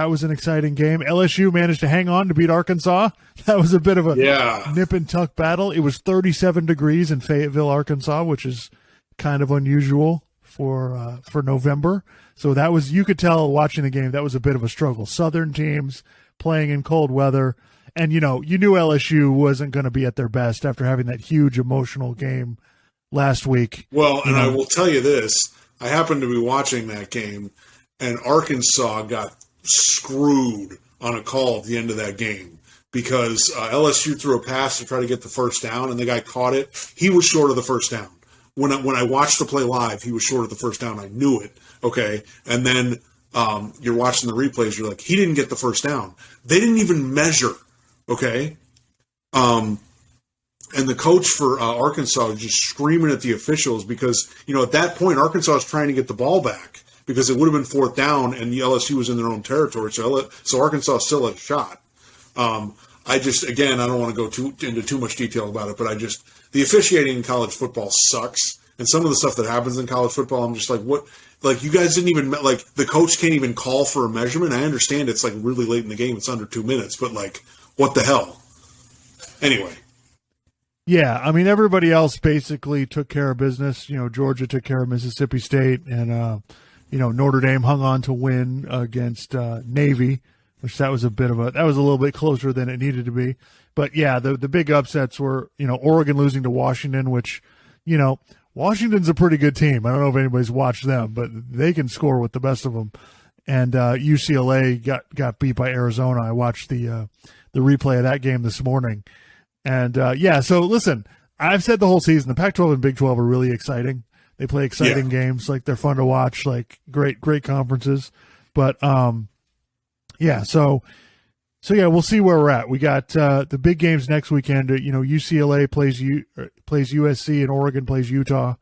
was an exciting game. LSU managed to hang on to beat Arkansas. That was a bit of a nip and tuck battle. It was 37 degrees in Fayetteville, Arkansas, which is kind of unusual for November. So that was, you could tell watching the game, that was a bit of a struggle. Southern teams playing in cold weather, and you knew LSU wasn't going to be at their best after having that huge emotional game last week. Well, and I will tell you this: I happened to be watching that game, and Arkansas got screwed on a call at the end of that game because LSU threw a pass to try to get the first down, and the guy caught it. He was short of the first down. When I watched the play live, he was short of the first down. I knew it. Okay, and then you're watching the replays. You're like, he didn't get the first down. They didn't even measure. Okay, and the coach for Arkansas was just screaming at the officials because at that point Arkansas was trying to get the ball back because it would have been fourth down and the LSU was in their own territory. So Arkansas still had a shot. I don't want to go into too much detail about it, but the officiating in college football sucks. And some of the stuff that happens in college football, I'm just like, what? Like, you guys didn't even, like, the coach can't even call for a measurement. I understand it's, like, really late in the game. It's under 2 minutes. But, like, what the hell? Anyway. Yeah, I mean, everybody else basically took care of business. Georgia took care of Mississippi State, and, Notre Dame hung on to win against Navy, which that was a little bit closer than it needed to be. But, yeah, the big upsets were, Oregon losing to Washington, which, Washington's a pretty good team. I don't know if anybody's watched them, but they can score with the best of them. And UCLA got beat by Arizona. I watched the replay of that game this morning. And, so listen, I've said the whole season, the Pac-12 and Big 12 are really exciting. They play exciting games. Like, they're fun to watch, like great conferences. But, we'll see where we're at. We got the big games next weekend. UCLA plays USC and Oregon plays Utah,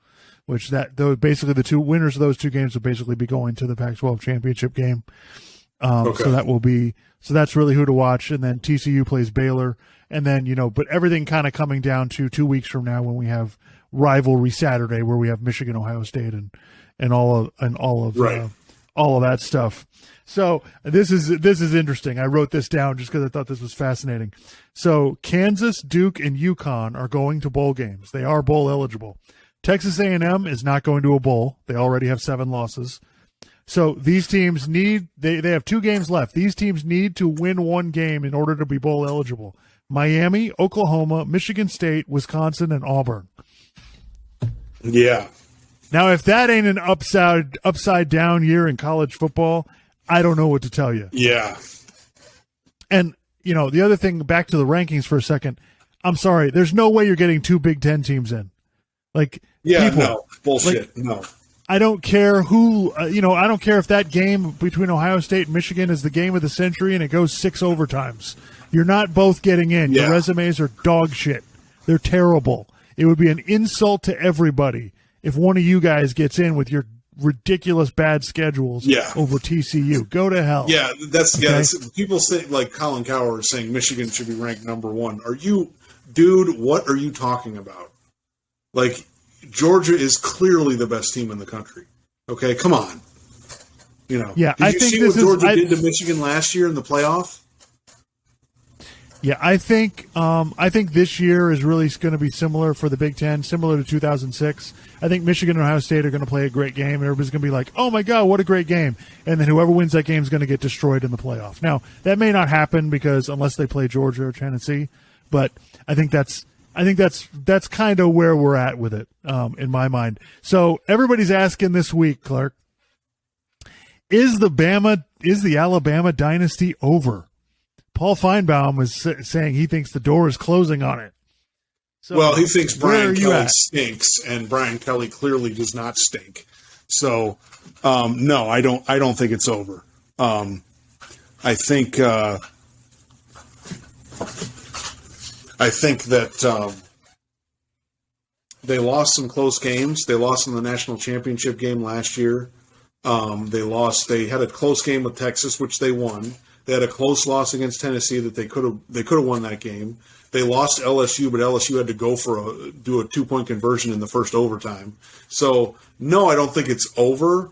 which basically the two winners of those two games will basically be going to the Pac-12 championship game. So that's really who to watch. And then TCU plays Baylor, and then but everything kind of coming down to 2 weeks from now when we have rivalry Saturday where we have Michigan, Ohio State, and all of that stuff. So this is interesting. I wrote this down just because I thought this was fascinating. So Kansas, Duke, and UConn are going to bowl games. They are bowl eligible. Texas A&M is not going to a bowl. They already have 7 losses. So these teams they have 2 games left. These teams need to win 1 game in order to be bowl eligible. Miami, Oklahoma, Michigan State, Wisconsin, and Auburn. Yeah. Now, if that ain't an upside down year in college football, I don't know what to tell you. Yeah. And, the other thing, back to the rankings for a second, I'm sorry, there's no way you're getting 2 Big Ten teams in. No, bullshit, no. I don't care who, I don't care if that game between Ohio State and Michigan is the game of the century and it goes 6 overtimes. You're not both getting in. Yeah. Your resumes are dog shit. They're terrible. It would be an insult to everybody if one of you guys gets in with your ridiculous bad schedules over TCU. Go to hell. Yeah, that's people say, like Colin Cowherd saying Michigan should be ranked number 1. Dude, what are you talking about? Like, Georgia is clearly the best team in the country. Okay, come on. Yeah, did you see what Georgia did to Michigan last year in the playoff? Yeah, I think this year is really going to be similar for the Big Ten, similar to 2006. I think Michigan and Ohio State are going to play a great game, and everybody's going to be like, oh, my God, what a great game. And then whoever wins that game is going to get destroyed in the playoff. Now, that may not happen because unless they play Georgia or Tennessee, but I think that's kind of where we're at with it in my mind. So everybody's asking this week, Clark, is the Alabama dynasty over? Paul Feinbaum was saying he thinks the door is closing on it. So, he thinks Brian Kelly stinks, and Brian Kelly clearly does not stink. So, no, I don't think it's over. I think that they lost some close games. They lost in the national championship game last year. They lost. They had a close game with Texas, which they won. They had a close loss against Tennessee that they could have won that game. They lost LSU, but LSU had to go do a 2-point conversion in the first overtime. So no, I don't think it's over,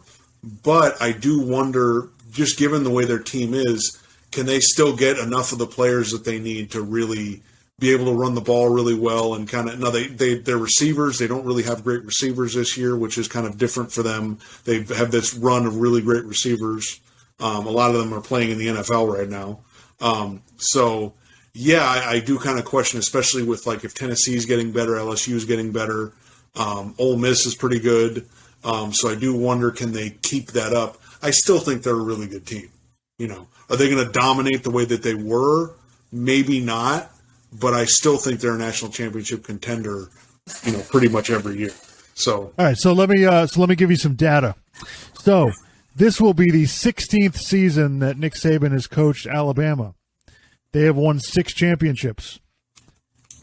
but I do wonder, just given the way their team is, can they still get enough of the players that they need to really be able to run the ball really well and kind of now they're receivers. They don't really have great receivers this year, which is kind of different for them. They have this run of really great receivers. A lot of them are playing in the NFL right now. So yeah, I do kind of question, especially with like if Tennessee's getting better, LSU's getting better. Ole Miss is pretty good. So I do wonder, can they keep that up? I still think they're a really good team. You know, are they going to dominate the way that they were? Maybe not. But I still think they're a national championship contender, you know, pretty much every year. So all right, so let me give you some data. So this will be the 16th season that Nick Saban has coached Alabama. They have won 6 championships.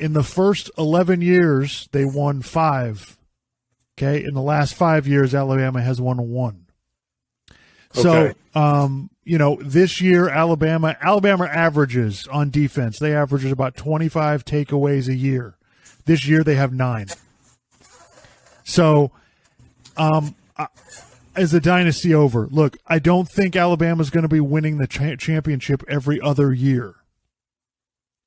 In the first 11 years, they won 5. Okay, in the last 5 years, Alabama has won 1. So, you know, this year, Alabama averages on defense. They averages about 25 takeaways a year. This year, they have 9. So, is the dynasty over? Look, I don't think Alabama's going to be winning the championship every other year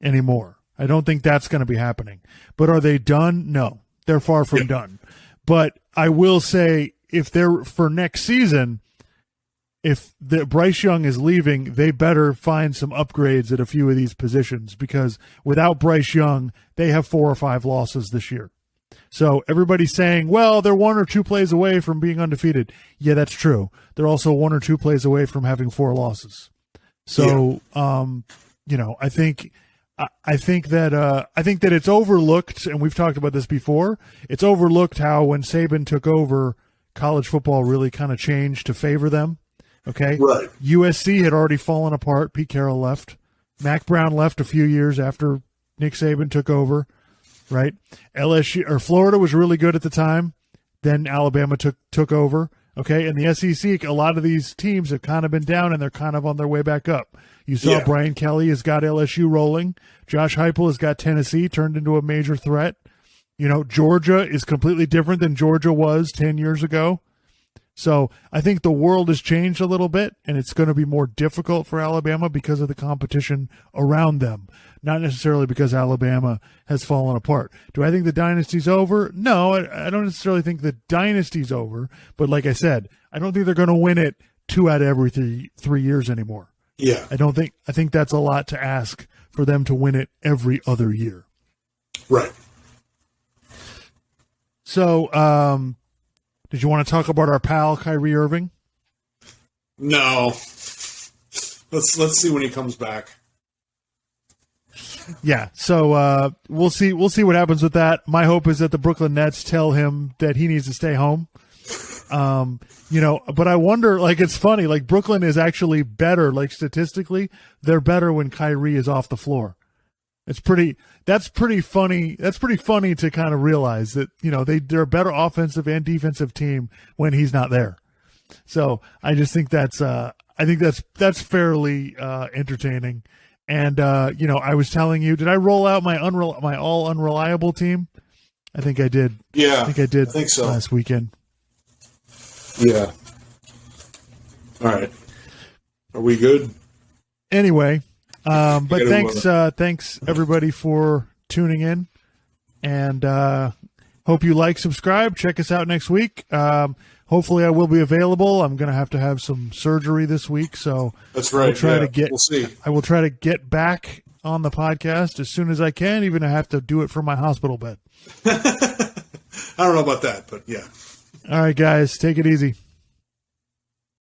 anymore. I don't think that's going to be happening. But are they done? No, they're far from done. But I will say, if they're for next season, if Bryce Young is leaving, they better find some upgrades at a few of these positions, because without Bryce Young, they have 4 or 5 losses this year. So everybody's saying, well, they're 1 or 2 plays away from being undefeated. Yeah, that's true. They're also 1 or 2 plays away from having 4 losses. So, you know, I think that it's overlooked, and we've talked about this before. It's overlooked how when Saban took over, college football really kind of changed to favor them. Okay. Right. USC had already fallen apart. Pete Carroll left. Mac Brown left a few years after Nick Saban took over. Right. LSU or Florida was really good at the time. Then Alabama took over. Okay. And the SEC, a lot of these teams have kind of been down and they're kind of on their way back up. You saw Brian Kelly has got LSU rolling. Josh Heupel has got Tennessee turned into a major threat. You know, Georgia is completely different than Georgia was 10 years ago. So I think the world has changed a little bit, and it's going to be more difficult for Alabama because of the competition around them, not necessarily because Alabama has fallen apart. Do I think the dynasty's over? No, I don't necessarily think the dynasty's over, but like I said, I don't think they're going to win it 2 out of every 3 years anymore. Yeah. I think that's a lot to ask for them to win it every other year. Right. So, did you want to talk about our pal Kyrie Irving? No. Let's see when he comes back. Yeah, so we'll see what happens with that. My hope is that the Brooklyn Nets tell him that he needs to stay home. You know, but I wonder, like, it's funny, like Brooklyn is actually better, like statistically, they're better when Kyrie is off the floor. That's pretty funny. That's pretty funny to kind of realize that, you know, they're a better offensive and defensive team when he's not there. So I just think that's fairly entertaining. And you know, I was telling you, did I roll out my all unreliable team? I think I did. Yeah, I think so. Last weekend. Yeah. All right. Are we good? Anyway. But thanks everybody for tuning in, and hope you subscribe. Check us out next week. Hopefully I will be available. I'm going to have some surgery this week, so that's right. We'll see. I will try to get back on the podcast as soon as I can, even if I have to do it from my hospital bed. I don't know about that, but yeah. All right, guys, take it easy.